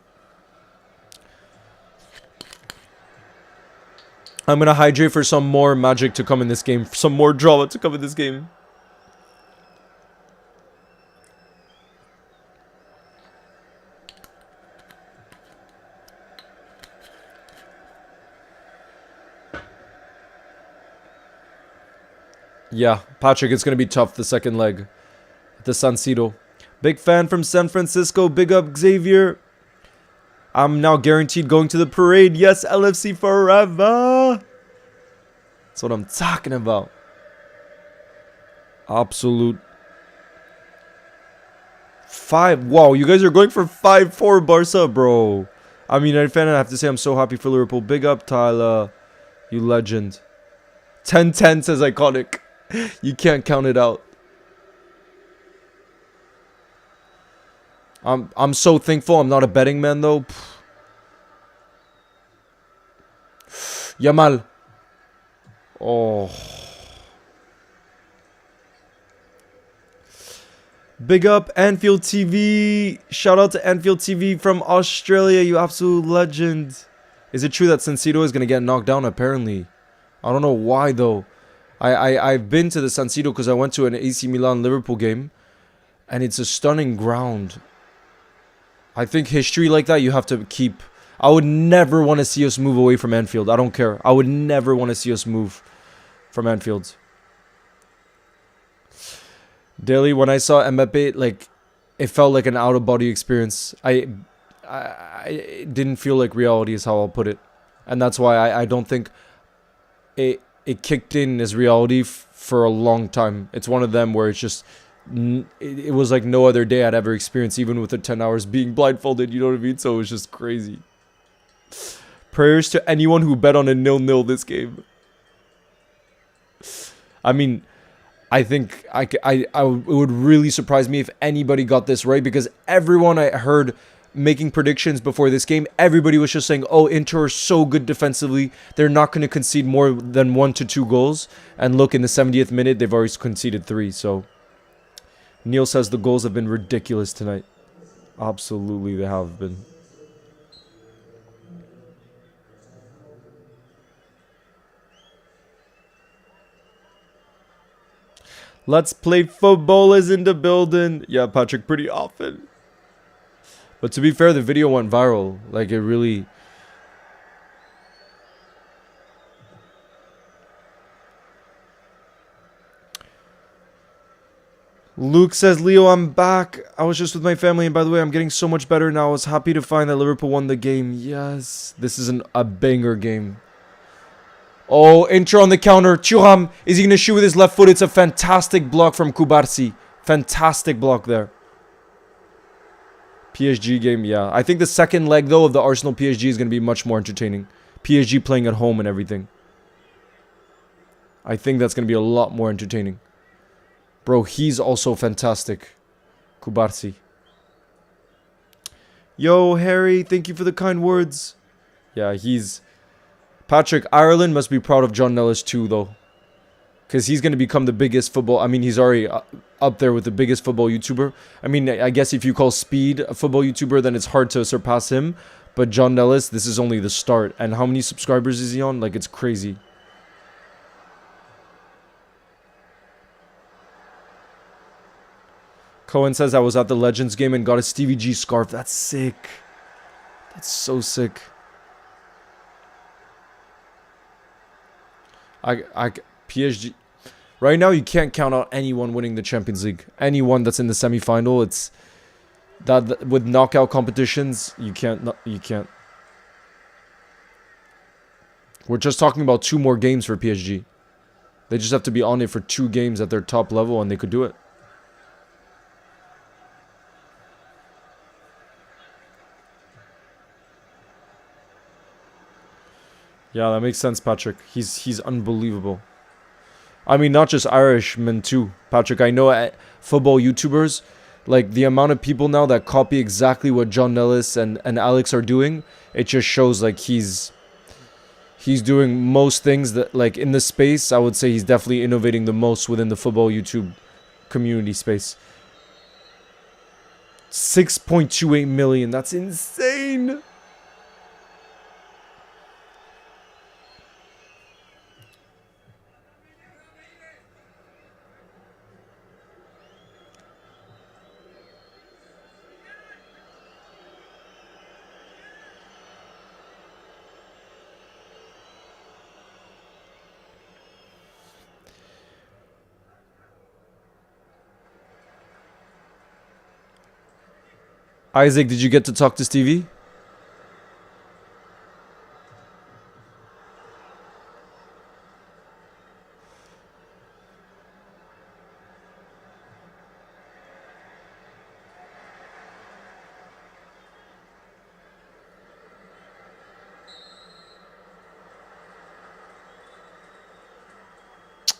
I'm going to hydrate for some more magic to come in this game. Some more drama to come in this game. Yeah, Patrick, it's going to be tough the second leg. The San Siro. Big fan from San Francisco. Big up, Xavier. I'm now guaranteed going to the parade. Yes, LFC forever. That's what I'm talking about. Absolute. 5. Wow, you guys are going for 5-4 Barca, bro. I'm a United fan and I have to say I'm so happy for Liverpool. Big up, Tyler. You legend. 10-10 says iconic. You can't count it out. I'm so thankful I'm not a betting man though. Yamal. Oh. Big up Anfield TV. Shout out to Anfield TV from Australia. You absolute legend. Is it true that San Siro is going to get knocked down? Apparently. I don't know why though. I've been to the San Siro because I went to an AC Milan Liverpool game. And it's a stunning ground. I think history like that you have to keep. I would never want to see us move away from Anfield. I don't care. I would never want to see us move from Anfield. Daily, when I saw Mbappe, like, it felt like an out-of-body experience. I didn't feel like reality is how I'll put it. And that's why I don't think it kicked in as reality for a long time. It's one of them where it's just... It was like no other day I'd ever experienced, even with the 10 hours being blindfolded, you know what I mean? So it was just crazy. Prayers to anyone who bet on a 0-0 this game. I mean, I think it would really surprise me if anybody got this right, because everyone I heard making predictions before this game, everybody was just saying, oh, Inter are so good defensively, they're not going to concede more than 1 to 2 goals. And look, in the 70th minute, they've already conceded 3, so... Neil says the goals have been ridiculous tonight. Absolutely, they have been. Let's play football is in the building. Yeah, Patrick, pretty often. But to be fair, the video went viral. Like, it really... Luke says, Leo, I'm back. I was just with my family, and by the way, I'm getting so much better now. I was happy to find that Liverpool won the game. Yes, this is a banger game. Oh, Inter on the counter. Thuram, is he going to shoot with his left foot? It's a fantastic block from Kubarsi. Fantastic block there. PSG game, yeah. I think the second leg, though, of the Arsenal PSG is going to be much more entertaining. PSG playing at home and everything. I think that's going to be a lot more entertaining. Bro, he's also fantastic. Kubarsi. Yo, Harry, thank you for the kind words. Yeah, he's... Patrick, Ireland must be proud of John Nellis too, though. Because he's going to become the biggest football... I mean, he's already up there with the biggest football YouTuber. I mean, I guess if you call Speed a football YouTuber, then it's hard to surpass him. But John Nellis, this is only the start. And how many subscribers is he on? Like, it's crazy. Cohen says, I was at the Legends game and got a Stevie G scarf. That's sick. That's so sick. PSG... Right now, you can't count out anyone winning the Champions League. Anyone that's in the semi-final, it's... that with knockout competitions, you can't... We're just talking about 2 more games for PSG. They just have to be on it for 2 games at their top level, and they could do it. Yeah, that makes sense, Patrick. He's unbelievable. I mean, not just Irishmen too, Patrick. I know football YouTubers, like the amount of people now that copy exactly what John Nellis and Alex are doing, it just shows like he's doing most things that, like, in the space, I would say he's definitely innovating the most within the football YouTube community space. 6.28 million. That's insane. Isaac, did you get to talk to Stevie?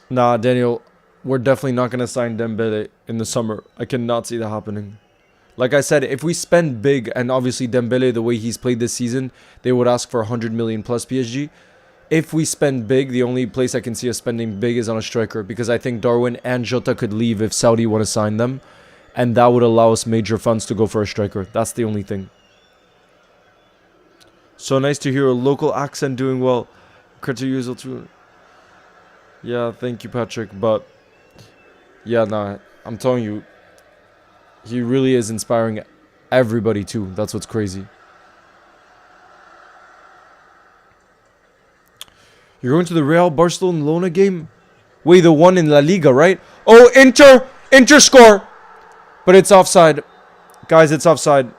Nah, Daniel, we're definitely not going to sign Dembele in the summer. I cannot see that happening. Like I said, if we spend big, and obviously Dembele, the way he's played this season, they would ask for 100 million plus PSG. If we spend big, the only place I can see us spending big is on a striker, because I think Darwin and Jota could leave if Saudi want to sign them, and that would allow us major funds to go for a striker. That's the only thing. So nice to hear a local accent doing well. Usual too. Yeah, thank you, Patrick. But yeah, nah, I'm telling you, he really is inspiring everybody too. That's what's crazy. You're going to the Real Barcelona game? Wait, the one in La Liga, right? Oh, Inter score! But it's offside. Guys, it's offside.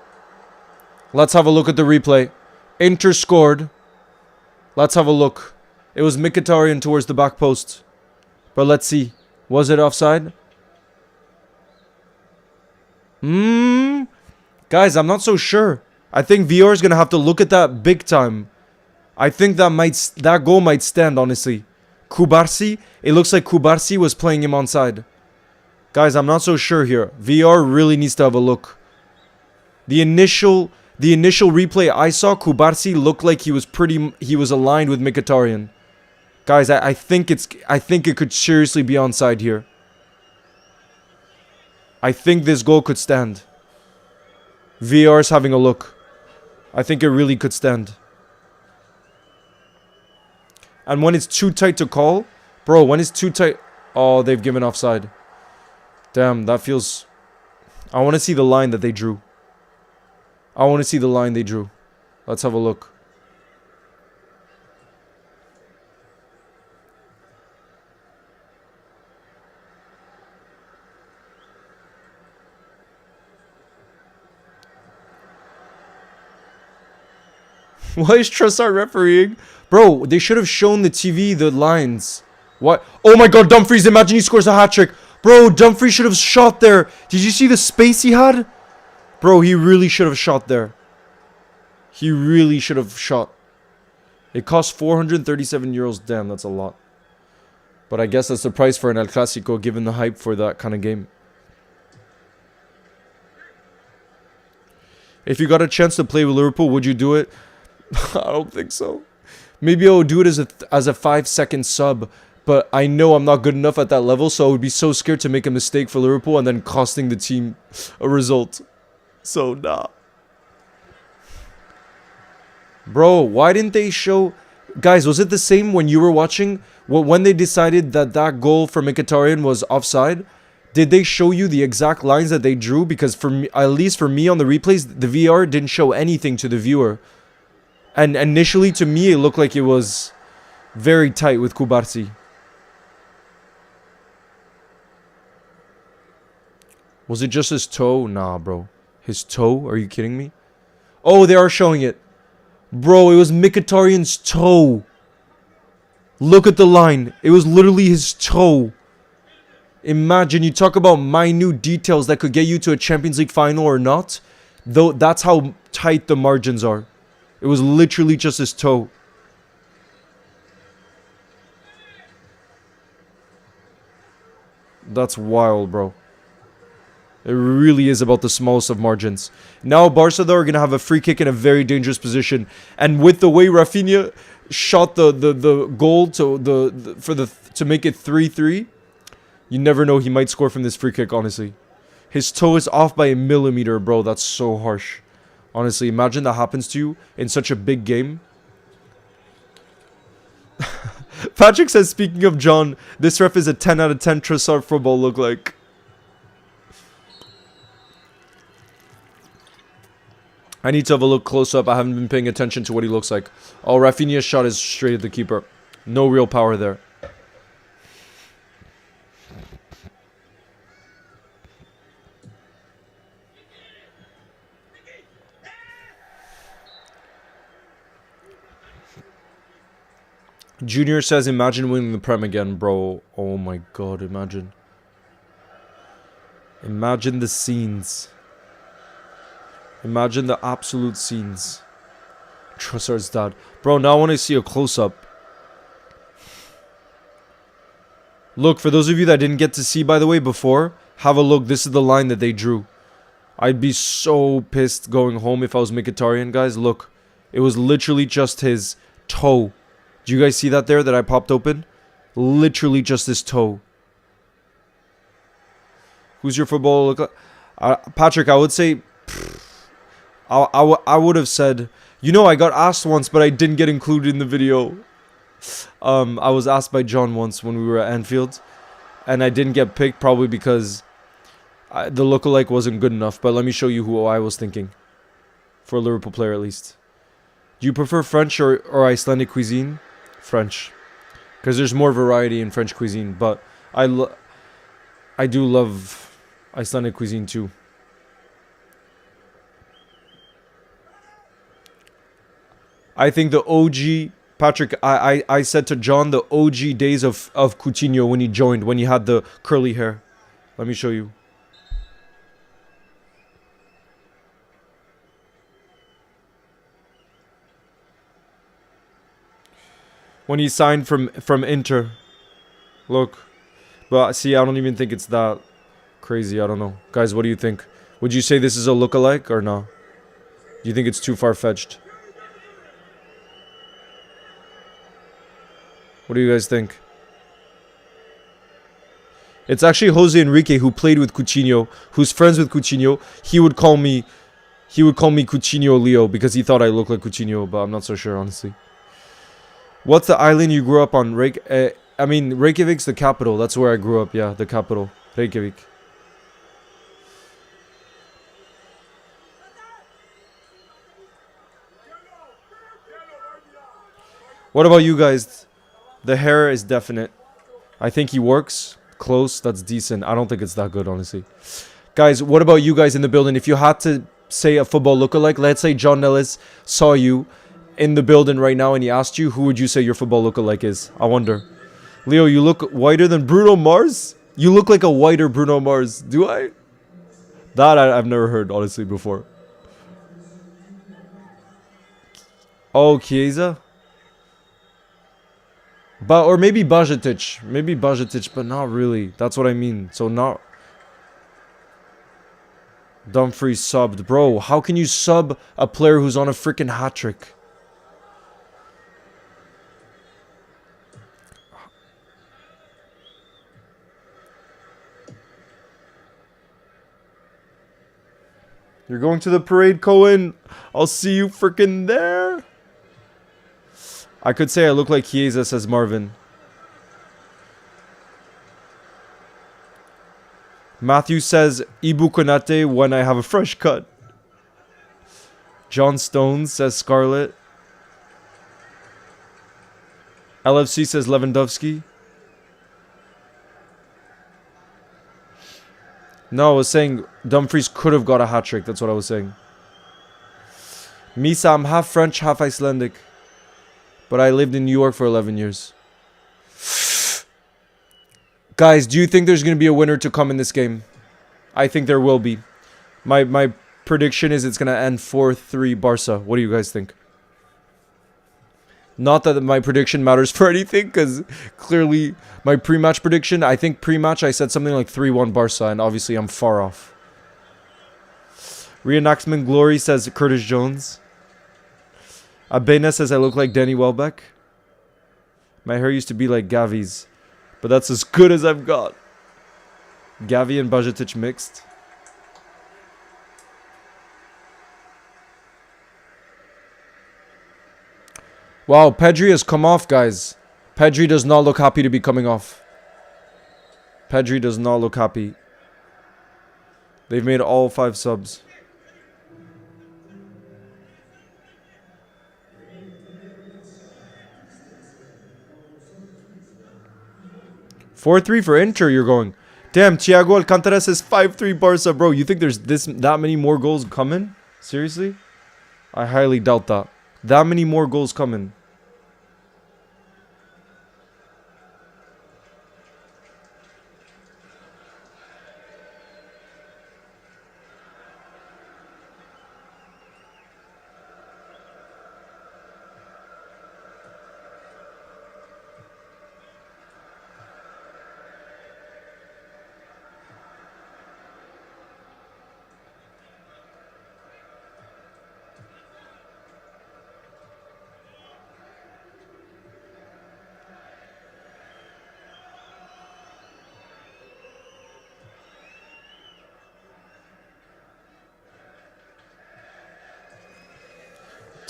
Let's have a look at the replay. Inter scored. Let's have a look. It was Mkhitaryan towards the back post. But let's see. Was it offside? Guys, I'm not so sure. I think VR is going to have to look at that big time. I think that goal might stand, honestly. Kubarsi, it looks like Kubarsi was playing him onside. Guys, I'm not so sure here. VR really needs to have a look. The initial replay I saw, Kubarsi looked like he was aligned with Mkhitaryan. Guys, I think it could seriously be onside here. I think this goal could stand. VR's having a look. I think it really could stand. And when it's too tight to call, bro, when it's too tight, oh, they've given offside. Damn, that feels... I want to see the line that they drew. I want to see the line they drew. Let's have a look. Why is Trossard refereeing? Bro, they should have shown the TV the lines. What? Oh my god, Dumfries, imagine he scores a hat-trick. Bro, Dumfries should have shot there. Did you see the space he had? Bro, he really should have shot there. He really should have shot. It cost 437 euros. Damn, that's a lot. But I guess that's the price for an El Clasico, given the hype for that kind of game. If you got a chance to play with Liverpool, would you do it? I don't think so. Maybe I would do it as a 5-second sub. But I know I'm not good enough at that level, so I would be so scared to make a mistake for Liverpool and then costing the team a result. So, nah. Bro, why didn't they show... Guys, was it the same when you were watching? When they decided that that goal for Mkhitaryan was offside? Did they show you the exact lines that they drew? Because for me, at least for me on the replays, the VR didn't show anything to the viewer. And initially, to me, it looked like it was very tight with Kubarsi. Was it just his toe? Nah, bro. His toe? Are you kidding me? Oh, they are showing it. Bro, it was Mkhitaryan's toe. Look at the line. It was literally his toe. Imagine, you talk about minute details that could get you to a Champions League final or not. Though that's how tight the margins are. It was literally just his toe. That's wild, bro. It really is about the smallest of margins. Now Barca, though, are going to have a free kick in a very dangerous position. And with the way Rafinha shot the goal to make it 3-3, you never know, he might score from this free kick, honestly. His toe is off by a millimeter, bro. That's so harsh. Honestly, imagine that happens to you in such a big game. Patrick says, speaking of John, this ref is a 10 out of 10 Trossard football look like. I need to have a look close up. I haven't been paying attention to what he looks like. Oh, Rafinha's shot is straight at the keeper. No real power there. Junior says, imagine winning the Prem again, bro. Oh my god, imagine. Imagine the scenes. Imagine the absolute scenes. Trossard's dad. Bro, now I want to see a close-up. Look, for those of you that didn't get to see, by the way, before, have a look. This is the line that they drew. I'd be so pissed going home if I was Mkhitaryan, guys. Look, it was literally just his toe. Do you guys see that there that I popped open? Literally just his toe. Who's your football look like? Patrick, I would say... I would have said... You know, I got asked once, but I didn't get included in the video. I was asked by John once when we were at Anfield. And I didn't get picked, probably because the lookalike wasn't good enough. But let me show you who I was thinking. For a Liverpool player, at least. Do you prefer French or Icelandic cuisine? French. Because there's more variety in French cuisine. But I do love Icelandic cuisine too. I think the OG, Patrick, I said to John the OG days of Coutinho when he joined, when he had the curly hair. Let me show you. When he signed from Inter. Look. But see, I don't even think it's that crazy. I don't know. Guys, what do you think? Would you say this is a lookalike or no? Do you think it's too far-fetched? What do you guys think? It's actually Jose Enrique who played with Coutinho, who's friends with Coutinho. He would call me Coutinho Leo because he thought I looked like Coutinho, but I'm not so sure, honestly. What's the island you grew up on? I mean, Reykjavik's the capital. That's where I grew up, yeah, the capital. Reykjavik. What about you guys? The hair is definite. I think he works. Close. That's decent. I don't think it's that good, honestly. Guys, what about you guys in the building? If you had to say a football lookalike, let's say John Nellis saw you in the building right now and he asked you, who would you say your football lookalike is? I wonder. Leo, you look whiter than Bruno Mars? You look like a whiter Bruno Mars. Do I? That I've never heard, honestly, before. Oh, Chiesa? But, or maybe Bajetic. Maybe Bajetic, but not really. That's what I mean. So not... Dumfries subbed. Bro, how can you sub a player who's on a freaking hat-trick? You're going to the parade, Cohen. I'll see you freaking there. I could say I look like Chiesa, says Marvin. Matthew says, Ibu Konate when I have a fresh cut. John Stones says Scarlett. LFC says Lewandowski. No, I was saying Dumfries could have got a hat-trick. That's what I was saying. Misa, I'm half French, half Icelandic. But I lived in New York for 11 years. Guys, do you think there's going to be a winner to come in this game? I think there will be. My prediction is it's going to end 4-3 Barca. What do you guys think? Not that my prediction matters for anything, because clearly my pre-match prediction, I think pre-match I said something like 3-1 Barca, and obviously I'm far off. Reenactment Glory says Curtis Jones. Abena says I look like Danny Welbeck. My hair used to be like Gavi's, but that's as good as I've got. Gavi and Bajetic mixed. Wow, Pedri has come off, guys. Pedri does not look happy to be coming off. Pedri does not look happy. They've made all 5 subs. "4-3 for Inter," you're going. Damn, Thiago Alcantara says 5-3 Barca. Bro, you think there's that many more goals coming? Seriously? I highly doubt that. That many more goals coming.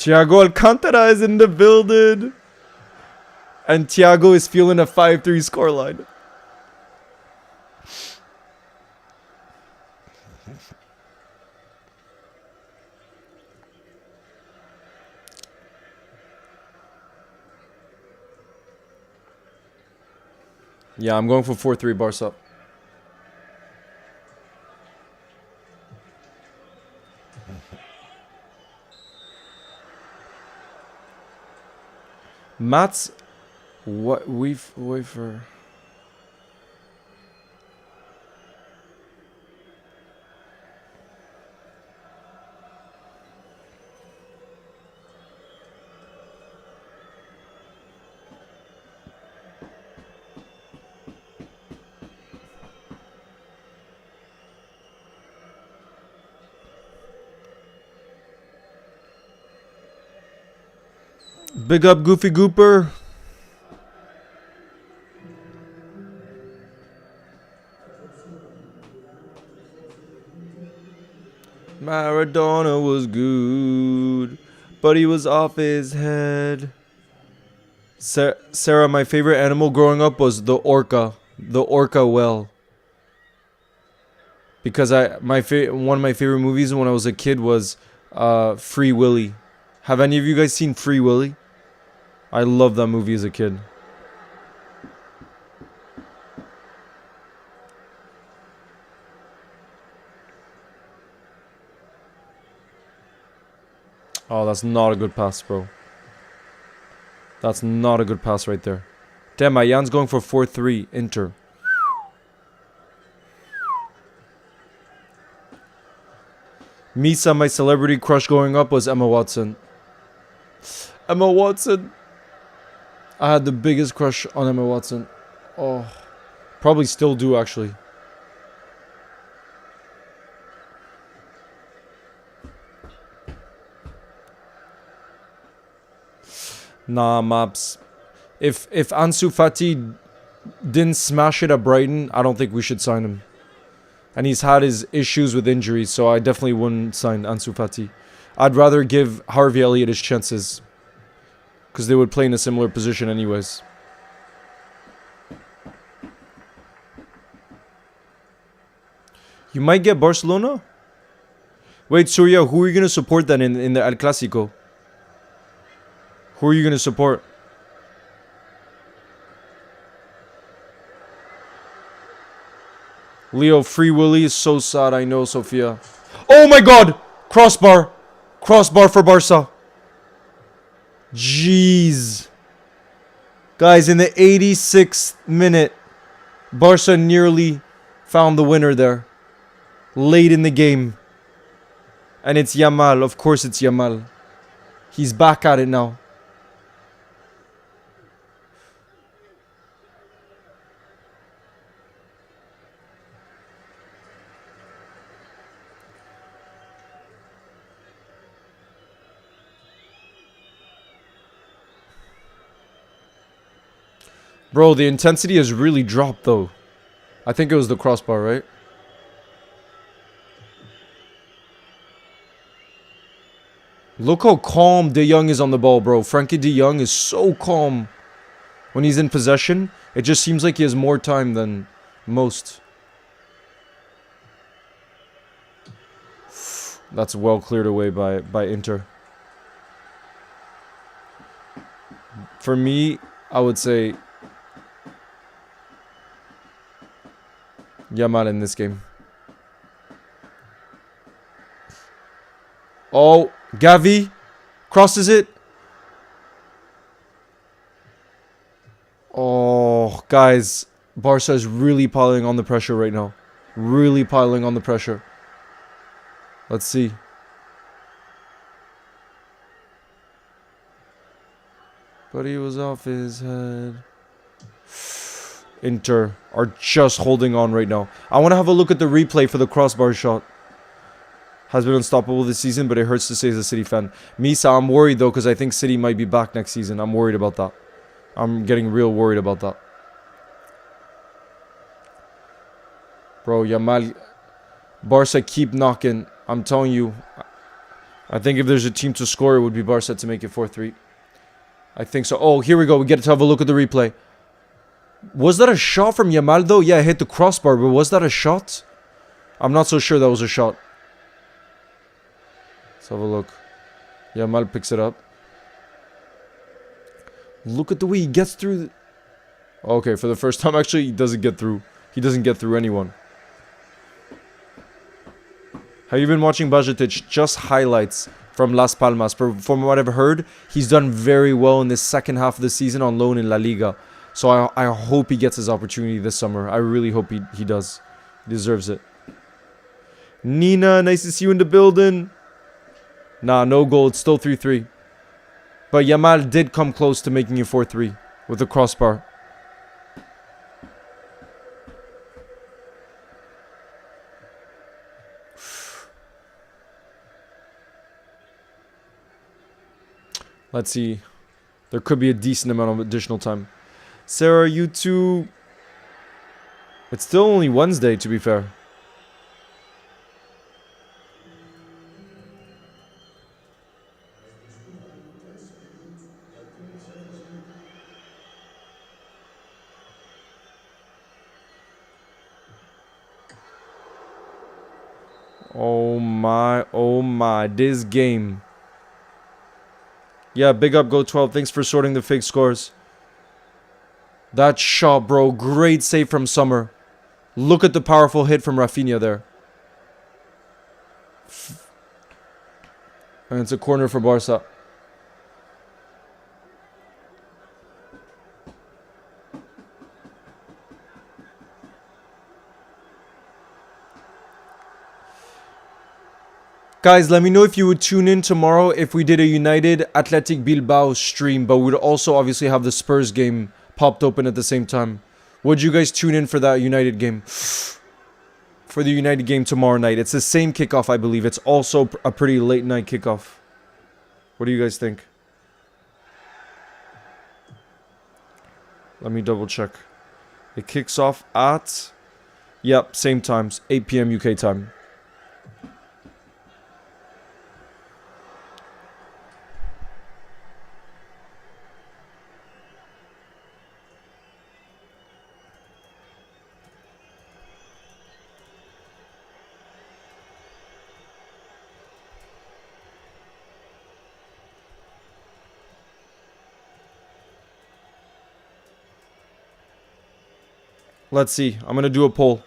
Thiago Alcantara is in the building. And Thiago is feeling a 5-3 scoreline. Yeah, I'm going for 4-3 Barca. Mats, what wafer? Big up Goofy Gooper. Maradona was good, but he was off his head. Sarah, my favorite animal growing up was the orca whale. Because one of my favorite movies when I was a kid was Free Willy. Have any of you guys seen Free Willy? I love that movie as a kid. Oh, that's not a good pass, bro. That's not a good pass right there. Damn, my Jan's going for 4-3. Inter. Misa, my celebrity crush growing up was Emma Watson. Emma Watson. I had the biggest crush on Emma Watson. Oh, probably still do, actually. Nah, Maps. If Ansu Fati didn't smash it at Brighton, I don't think we should sign him. And he's had his issues with injuries, so I definitely wouldn't sign Ansu Fati. I'd rather give Harvey Elliott his chances, because they would play in a similar position anyways. You might get Barcelona? Wait, Surya, who are you going to support then in the El Clasico? Who are you going to support? Leo, Free Willy is so sad, I know, Sophia. Oh my god! Crossbar! Crossbar for Barca. Jeez. Guys, in the 86th minute, Barca nearly found the winner there. Late in the game. And it's Yamal. Of course it's Yamal. He's back at it now. Bro, the intensity has really dropped though. I think it was the crossbar, right? Look how calm De Jong is on the ball, bro. Frankie De Jong is so calm when he's in possession. It just seems like he has more time than most. That's well cleared away by Inter. For me, I would say Yamal in this game. Oh, Gavi crosses it. Oh, guys, Barca is really piling on the pressure right now. Really piling on the pressure. Let's see. But he was off his head. Inter are just holding on right now. I want to have a look at the replay for the crossbar shot. Has been unstoppable this season, but it hurts to say as a City fan. Misa, I'm worried though, because I think City might be back next season. I'm worried about that. I'm getting real worried about that. Bro, Yamal. Barca keep knocking. I'm telling you. I think if there's a team to score, it would be Barca to make it 4-3. I think so. Oh, here we go. We get to have a look at the replay. Was that a shot from Yamal though? Yeah, it hit the crossbar, but was that a shot? I'm not so sure that was a shot. Let's have a look. Yamal picks it up. Look at the way he gets through. Okay, for the first time, actually, he doesn't get through. He doesn't get through anyone. Have you been watching Bajetic? Just highlights from Las Palmas. From what I've heard, he's done very well in the second half of the season on loan in La Liga. So I hope he gets his opportunity this summer. I really hope he does. He deserves it. Nina, nice to see you in the building. Nah, no goal. It's still 3-3. But Yamal did come close to making it 4-3 with the crossbar. Let's see. There could be a decent amount of additional time. Sarah, you two. It's still only Wednesday, to be fair. Oh my, this game. Yeah, big up, Go 12. Thanks for sorting the fake scores. That shot, bro. Great save from Summer. Look at the powerful hit from Rafinha there. And it's a corner for Barca. Guys, let me know if you would tune in tomorrow if we did a United Athletic Bilbao stream, but we'd also obviously have the Spurs game popped open at the same time. Would you guys tune in for that United game? For the United game tomorrow night. It's the same kickoff, I believe. It's also a pretty late night kickoff. What do you guys think? Let me double check. It kicks off at... Yep, same times. 8 p.m. UK time. Let's see. I'm going to do a poll.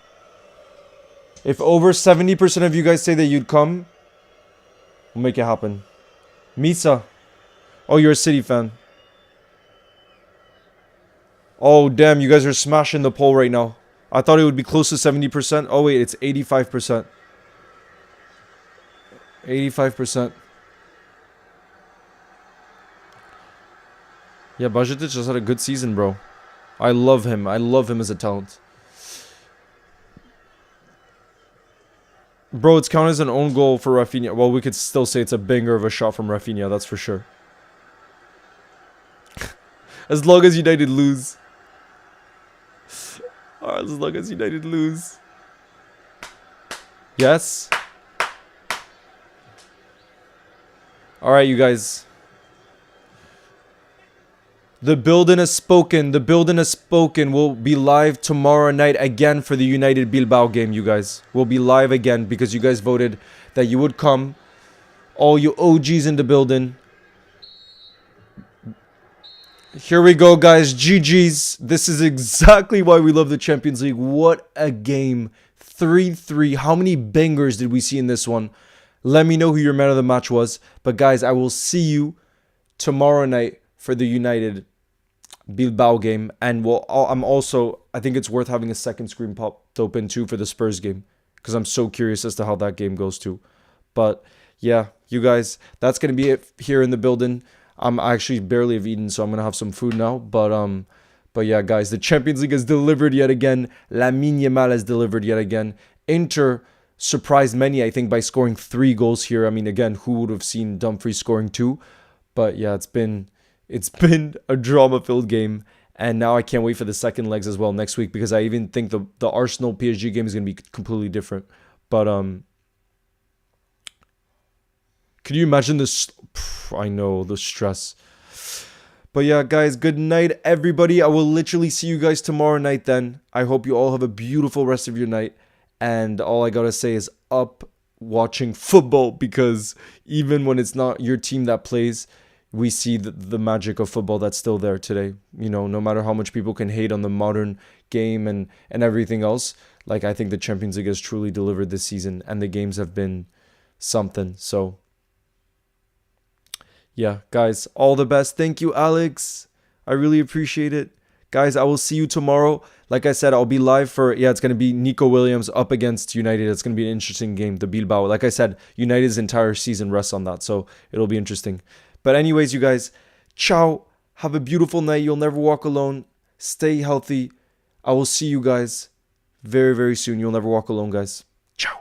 If over 70% of you guys say that you'd come, we'll make it happen. Misa. Oh, you're a City fan. Oh, damn. You guys are smashing the poll right now. I thought it would be close to 70%. Oh, wait. It's 85%. 85%. Yeah, Bajetic just had a good season, bro. I love him. I love him as a talent. Bro, it's counted as an own goal for Rafinha. Well, we could still say it's a banger of a shot from Rafinha. That's for sure. As long as United lose. As long as United lose. Yes. Alright, you guys. The building has spoken. The building has spoken. We'll be live tomorrow night again for the United Bilbao game, you guys. We'll be live again because you guys voted that you would come. All you OGs in the building. Here we go, guys. GG's. This is exactly why we love the Champions League. What a game. 3-3. How many bangers did we see in this one? Let me know who your man of the match was. But, guys, I will see you tomorrow night for the United Bilbao game, and I think it's worth having a second screen popped open too for the Spurs game because I'm so curious as to how that game goes too. But yeah, you guys, that's gonna be it here in the building. I actually barely have eaten, so I'm gonna have some food now. But yeah, guys, the Champions League has delivered yet again. Yamal has delivered yet again. Inter surprised many, I think, by scoring 3 goals here. I mean, again, who would have seen Dumfries scoring 2? But yeah, it's been a drama-filled game, and now I can't wait for the second legs as well next week because I even think the Arsenal PSG game is going to be completely different. But could you imagine this? I know, the stress. But yeah, guys, good night, everybody. I will literally see you guys tomorrow night then. I hope you all have a beautiful rest of your night, and all I gotta say is up watching football because even when it's not your team that plays, we see the magic of football that's still there today. You know, no matter how much people can hate on the modern game and everything else, like I think the Champions League has truly delivered this season and the games have been something. So, yeah, guys, all the best. Thank you, Alex. I really appreciate it. Guys, I will see you tomorrow. Like I said, I'll be live for, it's going to be Nico Williams up against United. It's going to be an interesting game, the Bilbao. Like I said, United's entire season rests on that, so it'll be interesting. But anyways, you guys, ciao. Have a beautiful night. You'll never walk alone. Stay healthy. I will see you guys very, very soon. You'll never walk alone, guys. Ciao.